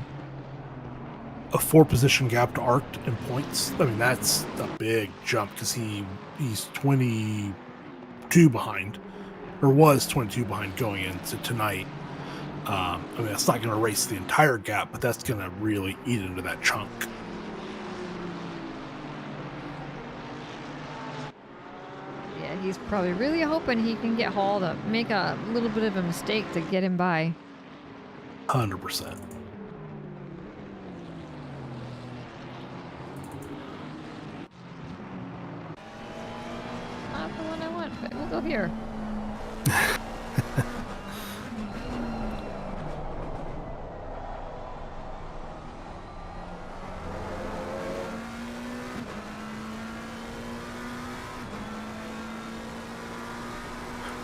4-position gap to Art in points, I mean, that's a big jump because he's 22 behind, or was 22 behind going into tonight. I mean, that's not going to erase the entire gap, but that's going to really eat into that chunk. Yeah, he's probably really hoping he can get Hall to make a little bit of a mistake to get him by. 100%. Not the one I want, but we'll go here.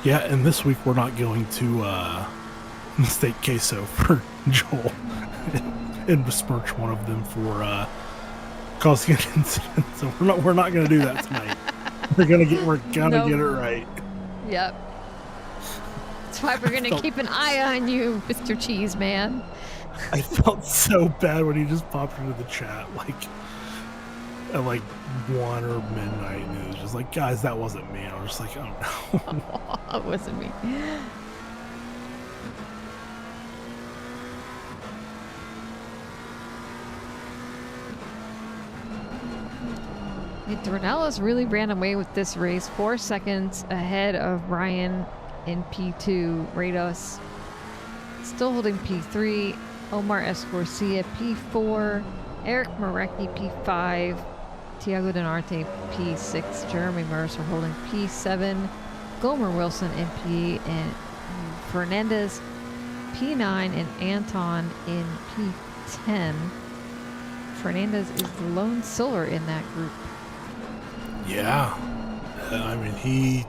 Yeah, and this week we're not going to mistake Queso for Joel and besmirch one of them for causing an incident. So we're not going to do that tonight. We're gonna get it right. Yep. That's why we're gonna keep an eye on you, Mr. Cheese Man. I felt so bad when he just popped into the chat like at like 1 or midnight, and it was just like, guys, that wasn't me. I was just like, oh no. It wasn't me. Dornelis really ran away with this race, 4 seconds ahead of Ryan in P2. Rados still holding P3. Omar Escorcia P4. Eric Marecki P5. Tiago Denarte P6. Jeremy Mercer holding P7. Gomer Wilson in P8. And Fernandez P9. And Anton in P10. Fernandez is the lone silver in that group. Yeah, I mean, he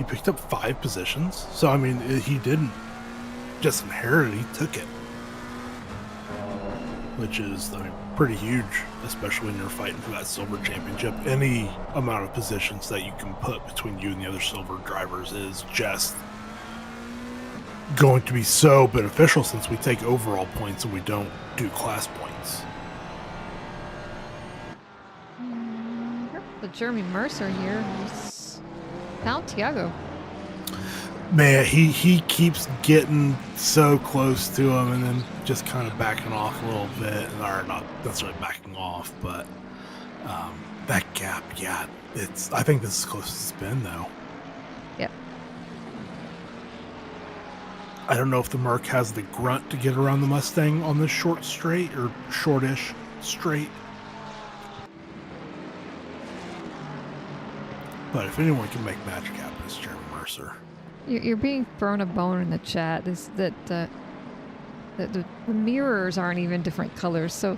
picked up 5 positions, so I mean, he didn't just inherit it, he took it, which is, I mean, pretty huge, especially when you're fighting for that silver championship. Any amount of positions that you can put between you and the other silver drivers is just going to be so beneficial, since we take overall points and we don't do class points. But Jeremy Mercer here, who's found Tiago. Man, he keeps getting so close to him and then just kind of backing off a little bit, or not necessarily backing off, but that gap, yeah, I think this is close to spin though. Yep. I don't know if the Merc has the grunt to get around the Mustang on this short straight or shortish straight. But if anyone can make magic happen, it's Jeremy Mercer. You're being thrown a bone in the chat. Is that the mirrors aren't even different colors, so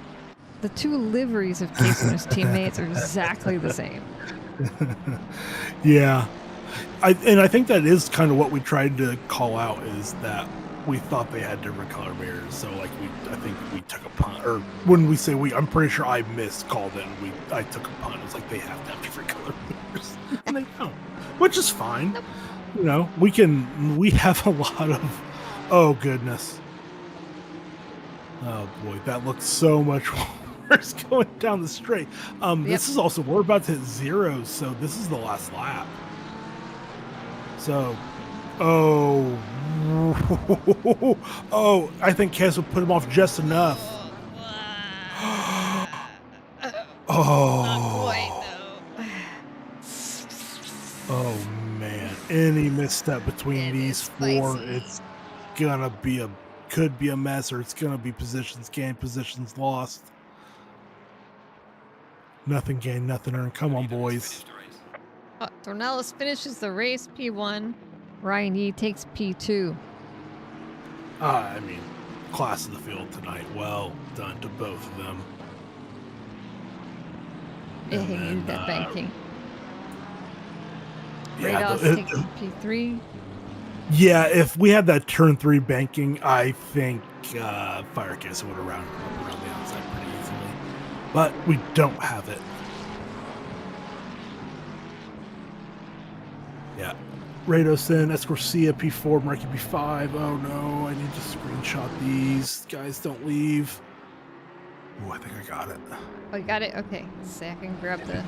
the two liveries of Casey and his teammates are exactly the same. Yeah. I think that is kind of what we tried to call out, is that we thought they had different color mirrors. So like I think we took a punt, or when we say I'm pretty sure I miscalled it and I took a punt. It's like they have to have different color mirrors. And they don't. Which is fine. Nope. You know, we have a lot of, oh goodness. Oh boy, that looks so much worse going down the straight. This is also, we're about to hit zeros, so this is the last lap. So, oh, I think Kez will put him off just enough. Oh man, any misstep between these four, it's gonna be could be a mess, or it's gonna be positions gained, positions lost. Nothing gained, nothing earned. Come on, boys. Dornelis finishes the race P1. Ryan Yee takes P2. I mean, class of the field tonight. Well done to both of them. Yeah, he needed that banking. Yeah, Rados takes P3. Yeah, if we had that turn 3 banking, I think Firekiss would have rounded up around the outside pretty easily. But we don't have it. Yeah. Rados in, Escorcia P4, Marky P5. Oh no, I need to screenshot these. Guys, don't leave. Oh, I think I got it. Oh, you got it? Okay. So I can grab the...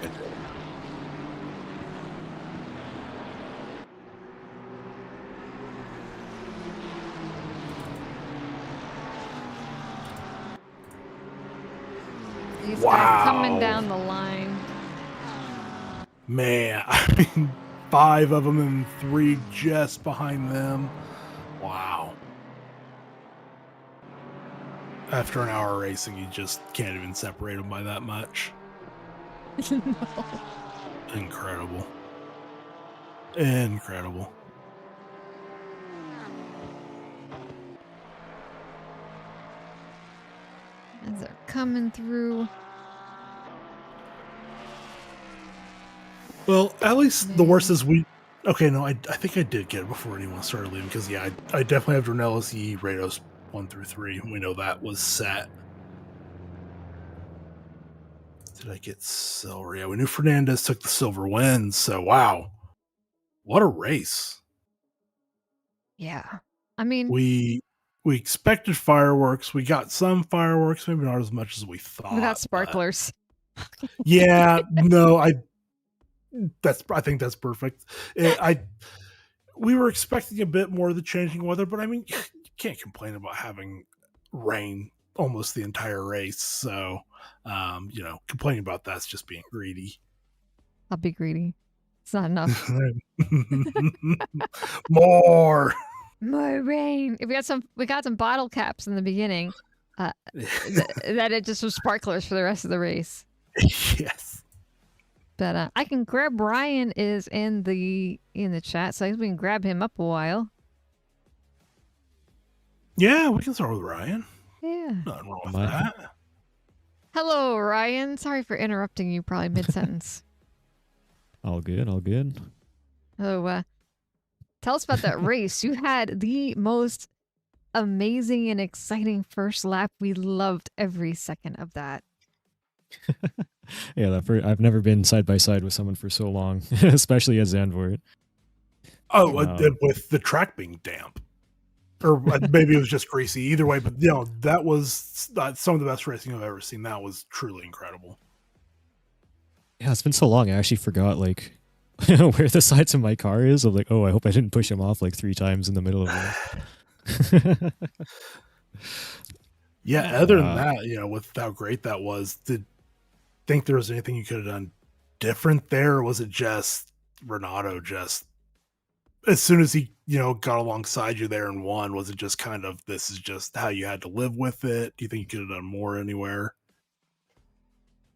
These guys coming down the line. Man, I mean, 5 of them and 3 just behind them. Wow. After an hour racing, you just can't even separate them by that much. No. Incredible. Incredible. As they're coming through. Well, at least the worst is we... Okay, no, I think I did get it before anyone started leaving, because, yeah, I definitely have Dornelis, E, Rados 1 through 3. We know that was set. Did I get silver? Yeah, we knew Fernandez took the silver win, so wow. What a race. Yeah. I mean... We expected fireworks. We got some fireworks, maybe not as much as we thought. We got sparklers. Yeah, no, I think that's perfect. We were expecting a bit more of the changing weather, but I mean, you can't complain about having rain almost the entire race. So, complaining about that's just being greedy. I'll be greedy. It's not enough. More rain. If we got some bottle caps in the beginning, that it just was sparklers for the rest of the race. Yes. But I can grab Ryan is in the chat, so we can grab him up a while. Yeah, we can start with Ryan. Yeah. Nothing wrong with that. Hello, Ryan. Sorry for interrupting you probably mid-sentence. All good, all good. Oh, tell us about that race. You had the most amazing and exciting first lap. We loved every second of that. Yeah, I've never been side by side with someone for so long, especially at Zandvoort. Oh, with the track being damp. Or maybe it was just greasy. Either way, but that was some of the best racing I've ever seen. That was truly incredible. Yeah, it's been so long. I actually forgot where the sides of my car is. I'm like, oh, I hope I didn't push him off 3 times in the middle of it. Yeah, other than that, with how great that was, did think there was anything you could have done different there, or was it just Renato just as soon as he got alongside you there and won, was it just kind of this is just how you had to live with it? Do you think you could have done more anywhere?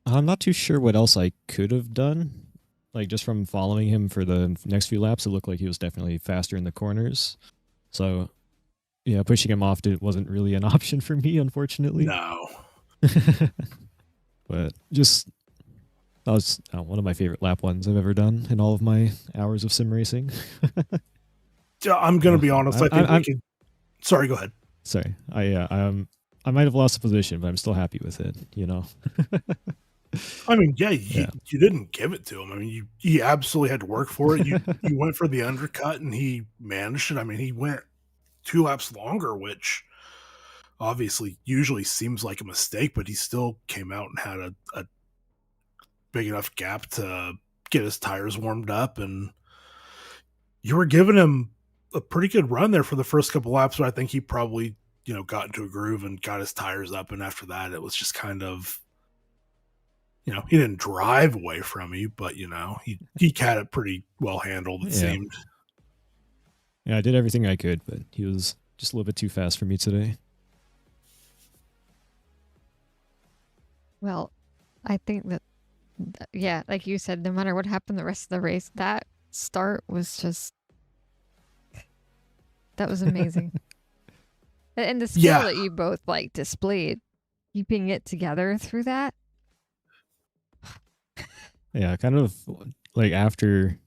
I'm not too sure what else I could have done. Just from following him for the next few laps, it looked like he was definitely faster in the corners. So yeah, pushing him off wasn't really an option for me, unfortunately. No. But just that was one of my favorite lap ones I've ever done in all of my hours of sim racing. Yeah, I'm going to be honest. I think we could. Sorry, go ahead. Sorry, I might have lost the position, but I'm still happy with it. I mean, you didn't give it to him. I mean, you absolutely had to work for it. You went for the undercut, and he managed it. I mean, he went 2 laps longer, which obviously usually seems like a mistake, but he still came out and had a big enough gap to get his tires warmed up, and you were giving him a pretty good run there for the first couple laps, but I think he probably, got into a groove and got his tires up, and after that it was just kind of, he didn't drive away from you, but he had it pretty well handled, it seemed. Yeah, I did everything I could, but he was just a little bit too fast for me today. Well, I think that, like you said, no matter what happened the rest of the race, that start was just, that was amazing. And the skill that you both displayed, keeping it together through that. Yeah, kind of after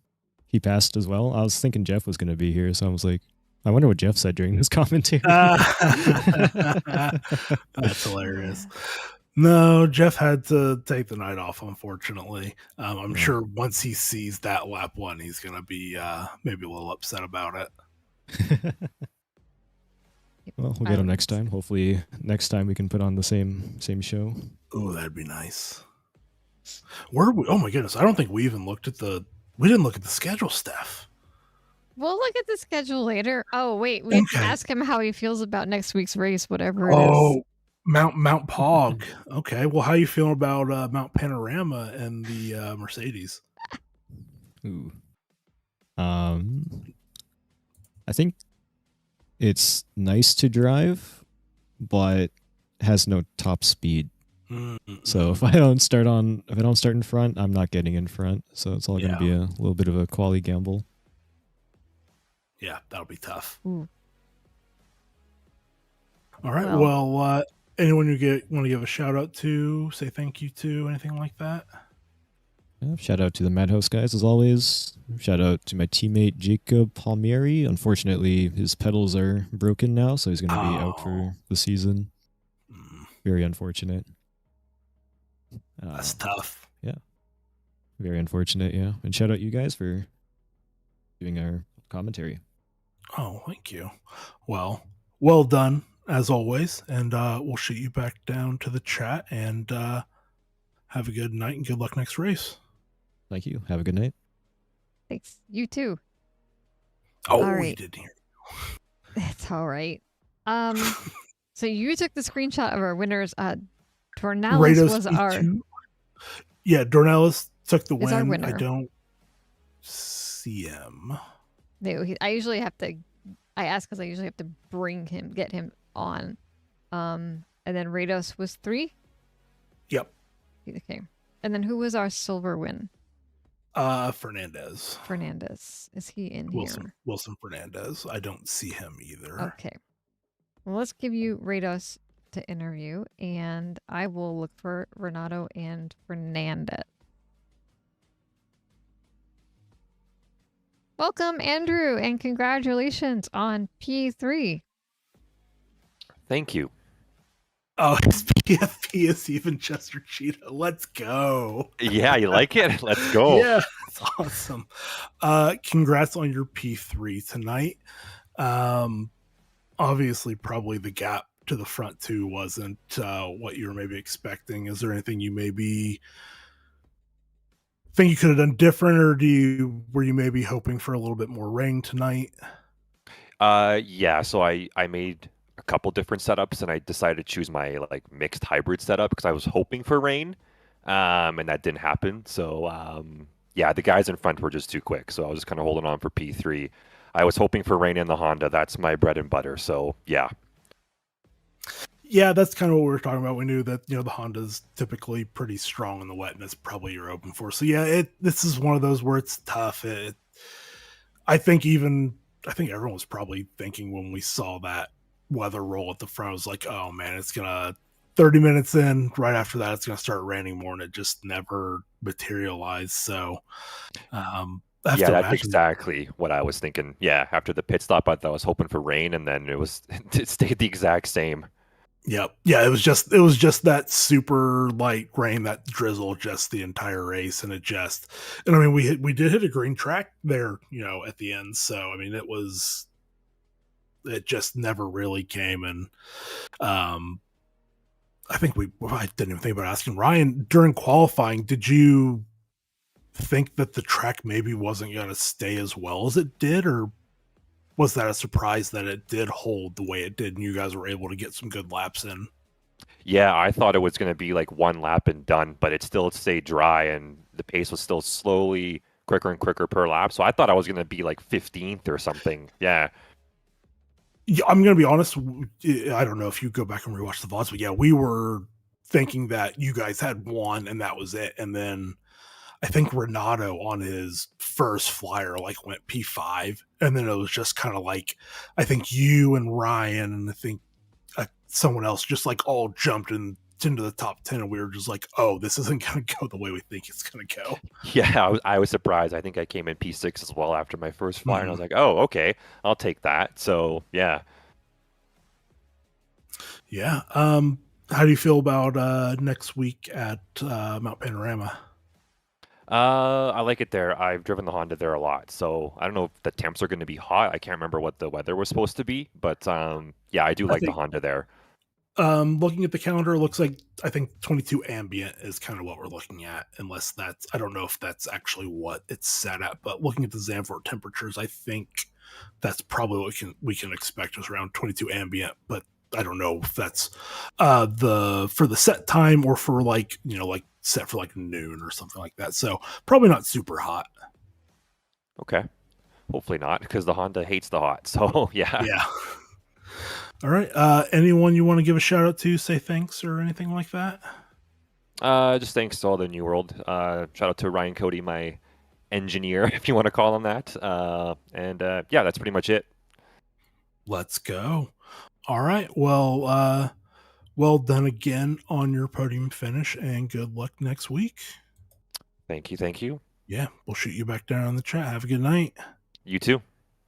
he passed as well, I was thinking Jeff was going to be here, so I was like, I wonder what Jeff said during this commentary. That's hilarious. No, Jeff had to take the night off, unfortunately. I'm sure once he sees that lap 1, he's going to be maybe a little upset about it. Well, we'll get him next time. Hopefully next time we can put on the same show. Oh, that'd be nice. Oh my goodness, I don't think we even looked at we didn't look at the schedule, Steph. We'll look at the schedule later. Oh, wait, we have to ask him how he feels about next week's race, whatever it is. Oh, Mount Pog. Okay, well, how you feeling about Mount Panorama and the Mercedes? Ooh. I think it's nice to drive, but has no top speed. So if I don't start in front, I'm not getting in front. So it's all going to be a little bit of a quality gamble. Yeah, that'll be tough. Ooh. All right. Well, anyone you want to give a shout out to, say thank you to, anything like that? Yeah, shout out to the Madhouse guys as always. Shout out to my teammate Jacob Palmieri. Unfortunately, his pedals are broken now, so he's going to be out for the season. Very unfortunate. That's tough. Yeah. Very unfortunate, yeah. And shout out you guys for doing our commentary. Oh, thank you. Well done, as always. And we'll shoot you back down to the chat, and have a good night and good luck next race. Thank you. Have a good night. Thanks. You too. Oh, all right. You didn't hear. That's all right. So you took the screenshot of our winners. Dornalis was our... Yeah, Dornalis took the win. Our winner. I don't see him. No, I usually have to... I ask because I usually have to get him on. And then Rados was 3? Yep. Okay. And then who was our silver win? Fernandez. Is he in here? Wilson Fernandez. I don't see him either. Okay. Well, let's give you Rados to interview, and I will look for Renato and Fernandez. Welcome, Andrew, and congratulations on P3. Thank you. Oh, his PFP is even Chester Cheetah. Let's go. Yeah, you like it? Let's go. Yeah, that's awesome. Congrats on your P3 tonight. Obviously, probably the gap to the front two wasn't what you were maybe expecting. Is there anything you maybe think you could have done different, or were you maybe hoping for a little bit more rain tonight? Yeah, so I made a couple different setups, and I decided to choose my mixed hybrid setup because I was hoping for rain, and that didn't happen. So yeah, the guys in front were just too quick, so I was just kind of holding on for P3. I was hoping for rain in the Honda. That's my bread and butter. So yeah. Yeah, that's kind of what we were talking about. We knew that, the Honda's typically pretty strong in the wet, and that's probably you're open for. So yeah, this is one of those where it's tough. I think everyone was probably thinking when we saw that weather roll at the front, it was like, oh man, it's gonna 30 minutes in, right after that, it's going to start raining more, and it just never materialized. So, I have Yeah, to that's imagine. exactly what I was thinking. Yeah, after the pit stop, I thought I was hoping for rain, and then it stayed the exact same. Yep. Yeah, it was just that super light rain, that drizzle, just the entire race, and and I mean, we did hit a green track there, at the end. So I mean, it just never really came, and I think I didn't even think about asking Ryan during qualifying. Did you think that the track maybe wasn't going to stay as well as it did, or was that a surprise that it did hold the way it did, and you guys were able to get some good laps in? Yeah, I thought it was going to be like one lap and done, but it still stayed dry, and the pace was still slowly quicker and quicker per lap. So I thought I was going to be like 15th or something. Yeah. Yeah, I'm going to be honest. I don't know if you go back and rewatch the VODs, but yeah, we were thinking that you guys had won and that was it. And then I think Renato on his first flyer went P5, and then it was just kind of I think you and Ryan and I think someone else just all jumped into the top 10, and we were just oh, this isn't going to go the way we think it's going to go. Yeah, I was surprised. I think I came in P6 as well after my first flyer, and I was like, oh, okay, I'll take that. So yeah. Yeah. How do you feel about next week at Mount Panorama? I like it there. I've driven the Honda there a lot, so I don't know if the temps are going to be hot. I can't remember what the weather was supposed to be, but yeah, I do like the Honda there. Looking at the calendar, it looks like I think 22 ambient is kind of what we're looking at, unless I don't know if that's actually what it's set at, but looking at the Zandvoort temperatures, I think that's probably what we can expect is around 22 ambient, but I don't know if that's for the set time or for set for noon or something like that. So probably not super hot. Okay. Hopefully not, because the Honda hates the hot. So yeah. Yeah. All right. Anyone you want to give a shout out to, say thanks or anything like that? Just thanks to all the New World. Shout out to Ryan Cody, my engineer, if you want to call him that. And yeah, that's pretty much it. Let's go. All right. Well, well done again on your podium finish, and good luck next week. Thank you. Thank you. Yeah, we'll shoot you back down in the chat. Have a good night. You too.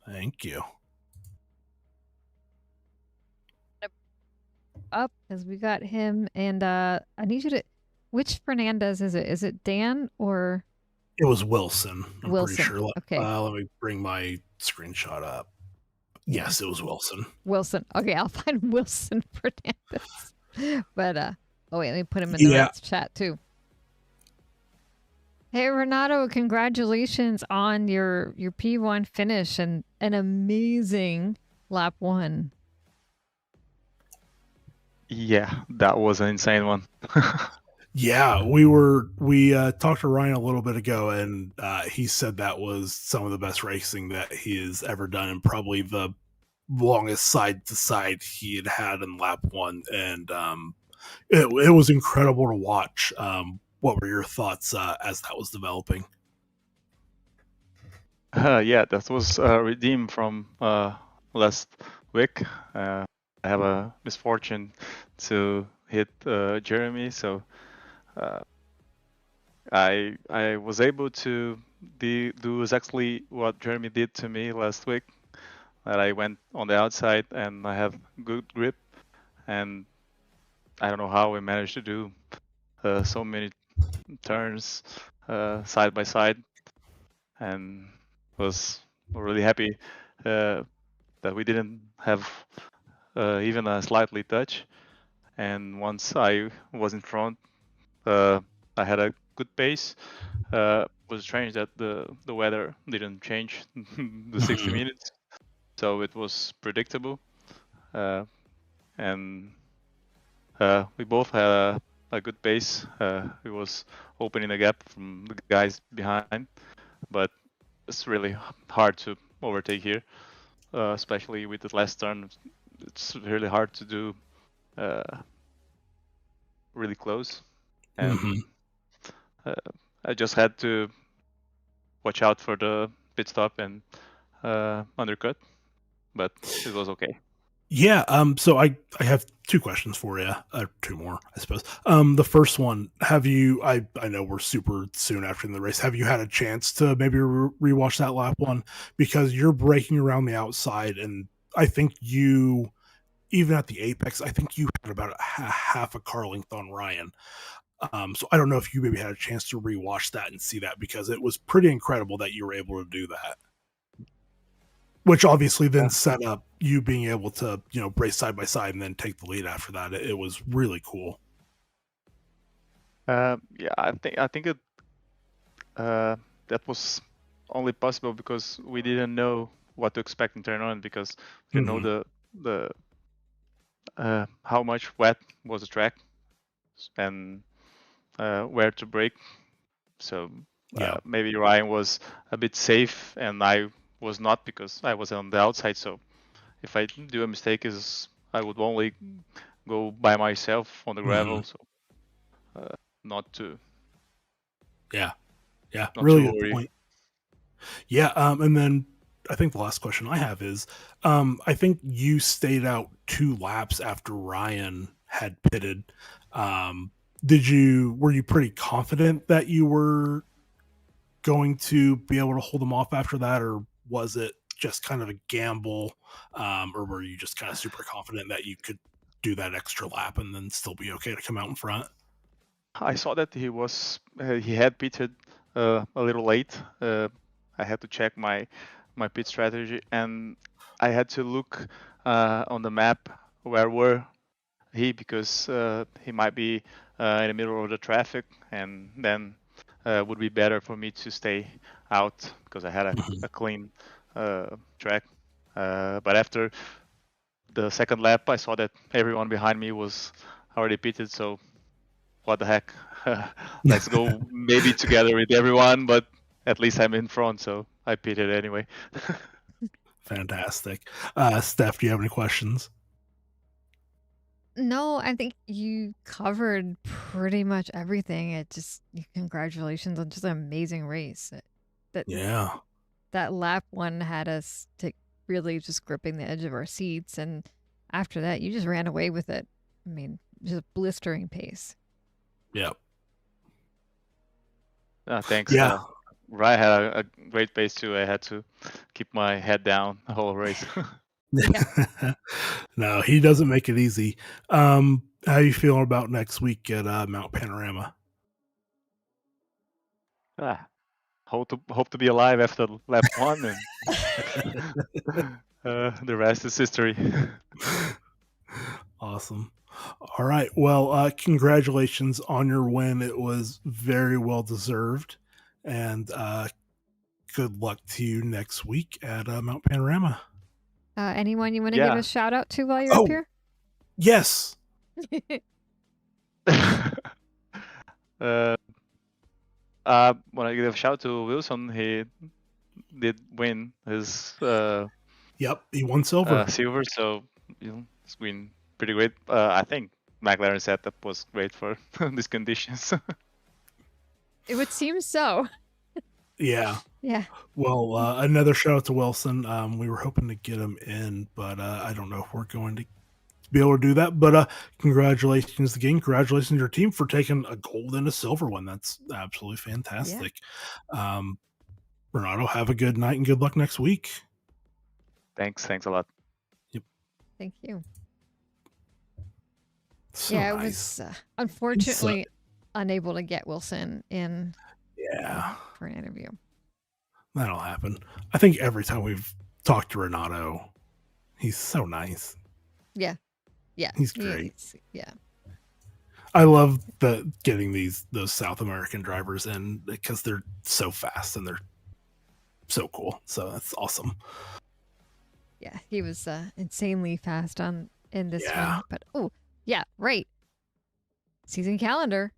Thank you. Up because we got him, and I need you to. Which Fernandez is it? Is it Dan or? It was Wilson. I'm Wilson. Pretty sure. Okay. Let me bring my screenshot up. Yes, it was Wilson. Wilson. Okay, I'll find Wilson Fernandez. But oh wait, let me put him in the Reds chat too. Hey Renato, congratulations on your P1 finish and an amazing lap 1. Yeah, that was an insane one. Yeah, we talked to Ryan a little bit ago, and he said that was some of the best racing that he has ever done, and probably the longest side to side he had in lap 1, and it was incredible to watch. What were your thoughts as that was developing? Yeah, that was redeemed from last week. I have a misfortune to hit Jeremy, so I was able to do exactly what Jeremy did to me last week. That I went on the outside and I have good grip, and I don't know how we managed to do so many turns side by side, and was really happy that we didn't have even a slightly touch. And once I was in front, I had a good pace. It was strange that the weather didn't change the 60 minutes, so it was predictable. And we both had a good pace. It was opening a gap from the guys behind, but it's really hard to overtake here, especially with the last turn. It's really hard to do really close, and I just had to watch out for the pit stop and undercut, but it was okay. Yeah. So I have two questions for you. Two more, I suppose. The first one, have you? I know we're super soon after the race. Have you had a chance to maybe rewatch that lap one because you're breaking around the outside, and I think you, even at the apex, I think you had about half a car length on Ryan. So I don't know if you maybe had a chance to rewatch that and see that because it was pretty incredible that you were able to do that. Which obviously then set up you being able to, race side by side and then take the lead after that. It was really cool. Yeah, I think it that was only possible because we didn't know what to expect in turn on because you know the how much wet was the track and where to brake. So maybe Ryan was a bit safe and I was not because I was on the outside. So if I do a mistake, I would only go by myself on the gravel. So not to. Yeah, not really to good worry. point. Yeah, and then I think the last question I have is, I think you stayed out 2 laps after Ryan had pitted. Were you pretty confident that you were going to be able to hold them off after that, or was it just kind of a gamble, or were you just kind of super confident that you could do that extra lap and then still be okay to come out in front? I saw that he had pitted a little late. I had to check my pit strategy, and I had to look on the map where were he because he might be in the middle of the traffic, and then would be better for me to stay out because I had a clean track. But after the second lap, I saw that everyone behind me was already pitted, so what the heck? Let's go maybe together with everyone, but at least I'm in front, so I pitted anyway. Fantastic. Steph, do you have any questions? No, I think you covered pretty much everything. Congratulations on just an amazing race. That lap one had us really just gripping the edge of our seats, and after that, you just ran away with it. I mean, just blistering pace. Yep. Thanks. Yeah. Ryan had a great pace too. I had to keep my head down the whole race. No, he doesn't make it easy. How are you feeling about next week at Mount Panorama? Hope to be alive after lap one, and the rest is history. Awesome. All right. Well, congratulations on your win. It was very well deserved, and good luck to you next week at Mount Panorama. Anyone you want to give a shout out to while you're up here? Yes. When I give a shout out to Wilson, he did win his. Yep, he won silver. Silver, so it's been pretty great. I think McLaren setup was great for these conditions. It would seem so. Yeah. Yeah. Well, another shout out to Wilson. We were hoping to get him in, but I don't know if we're going to be able to do that. But congratulations again. Congratulations to your team for taking a gold and a silver one. That's absolutely fantastic. Yeah. Renato, have a good night and good luck next week. Thanks a lot. Yep. Thank you. So it nice. was unfortunately unable to get Wilson in. For an interview. That'll happen. I think every time we've talked to Renato, he's so nice. Yeah. He's great. Yeah. I love getting those South American drivers in because they're so fast and they're so cool. So that's awesome. Yeah, he was insanely fast in this one. But right. Season calendar.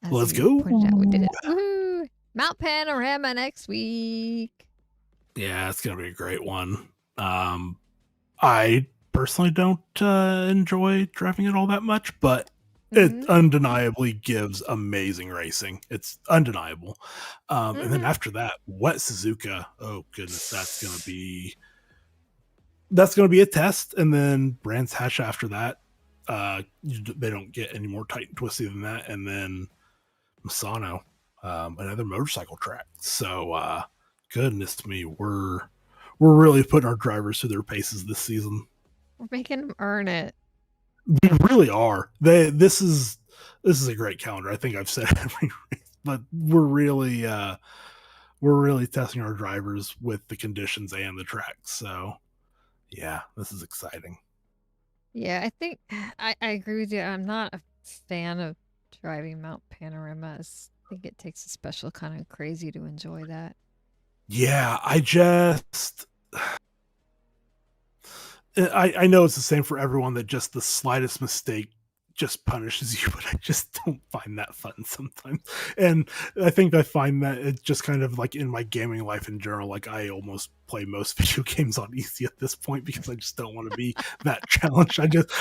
Let's go. Pointed out, we did it. Woohoo! Mount Panorama next week. Yeah, it's gonna be a great one. I personally don't enjoy driving it all that much, but it undeniably gives amazing racing. It's undeniable. And then after that, Wet Suzuka. Oh goodness, that's gonna be that's going to be a test, and then Brands Hatch after that. They don't get any more tight and twisty than that, and then Misano, another motorcycle track. So, goodness me, we're really putting our drivers through their paces this season. We're making them earn it. We really are. This is a great calendar. I think I've said it every race, but we're really testing our drivers with the conditions and the track. So, yeah, this is exciting. Yeah, I think I agree with you. I'm not a fan of driving Mount Panorama. I think it takes a special kind of crazy to enjoy that. Yeah, I know it's the same for everyone, that just the slightest mistake just punishes you, but I just don't find that fun sometimes. And I think I find that it's just kind of like in my gaming life in general, like I almost play most video games on easy at this point because I just don't want to be that challenged. I just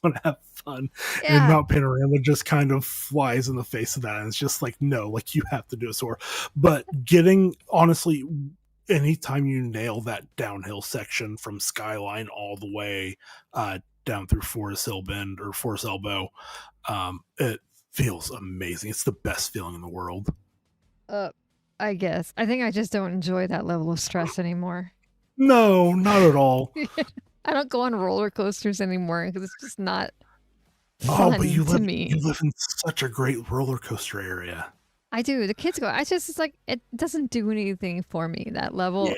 want to have fun. Yeah. And Mount Panorama just kind of flies in the face of that. And it's just like, no, like you have to do a SOAR. But honestly, anytime you nail that downhill section from Skyline all the way down through Forest Hill Bend or Forest Elbow, it feels amazing. It's the best feeling in the world. I guess. I think I just don't enjoy that level of stress anymore. No, not at all. I don't go on roller coasters anymore because it's just not fun but you to me. live in such a great roller coaster area. I do. The kids go. It's like it doesn't do anything for me. That level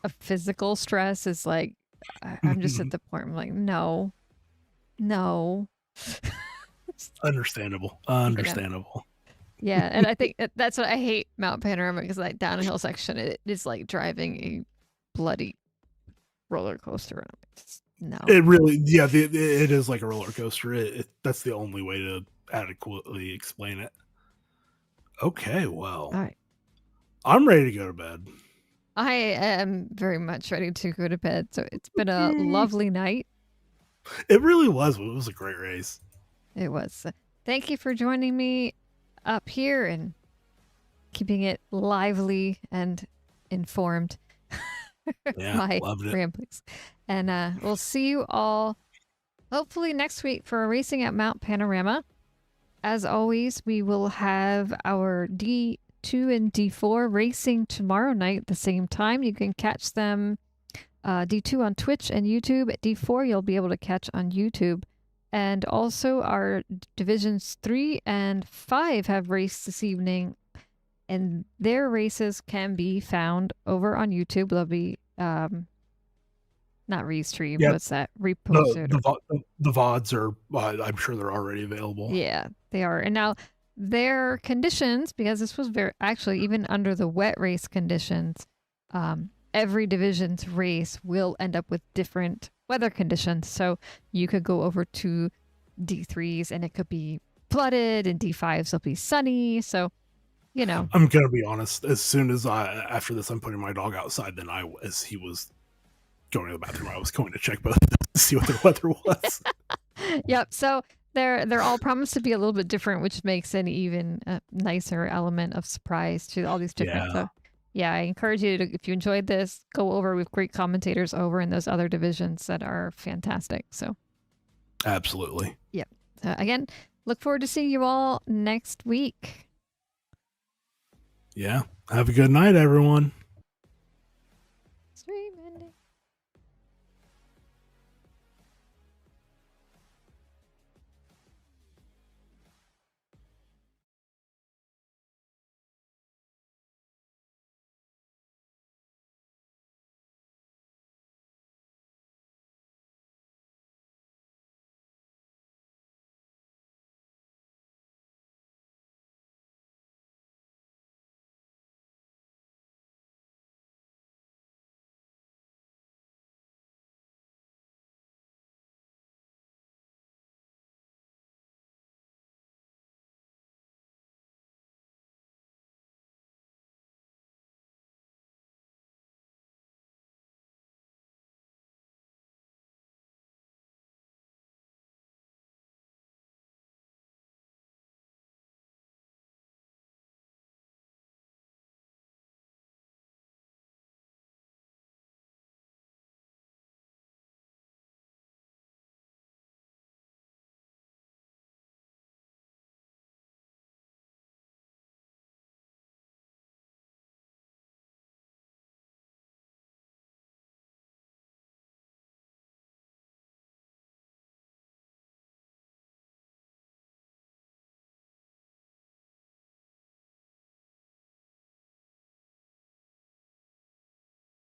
of physical stress is like I'm just at the point. I'm like, no. Understandable. Yeah, and I think that's what I hate Mount Panorama, because like downhill section, it is like driving a bloody roller coaster. No, it really, it is like a roller coaster. That's the only way to adequately explain it. Okay, well, all right. I'm ready to go to bed. I am very much ready to go to bed. So it's been a lovely night. It really was. It was a great race. It was. Thank you for joining me up here and keeping it lively and informed. Yeah, my loved it. ramblings. And we'll see you all hopefully next week for a racing at Mount Panorama. As always, we will have our D2 and D4 racing tomorrow night at the same time. You can catch them D2 on Twitch and YouTube. At D4, you'll be able to catch on YouTube. And also our Divisions 3 and 5 have raced this evening, and their races can be found over on YouTube. They'll be not restreamed. Yeah. What's that? Reposted. The VODs are, I'm sure they're already available. Yeah, they are. And now their conditions, because this was actually even under the wet race conditions, every division's race will end up with different weather conditions. So you could go over to D3s and it could be flooded, and D5s will be sunny. So, you know. I'm going to be honest. As soon as after this, I'm putting my dog outside, then as he was going to the bathroom, I was going to check both to see what their weather was. Yep. So they're all promised to be a little bit different, which makes an even nicer element of surprise to all these different. Yeah. So yeah, I encourage you to, if you enjoyed this, go over with great commentators over in those other divisions that are fantastic. So absolutely. Yep. Again, look forward to seeing you all next week. Yeah. Have a good night, everyone.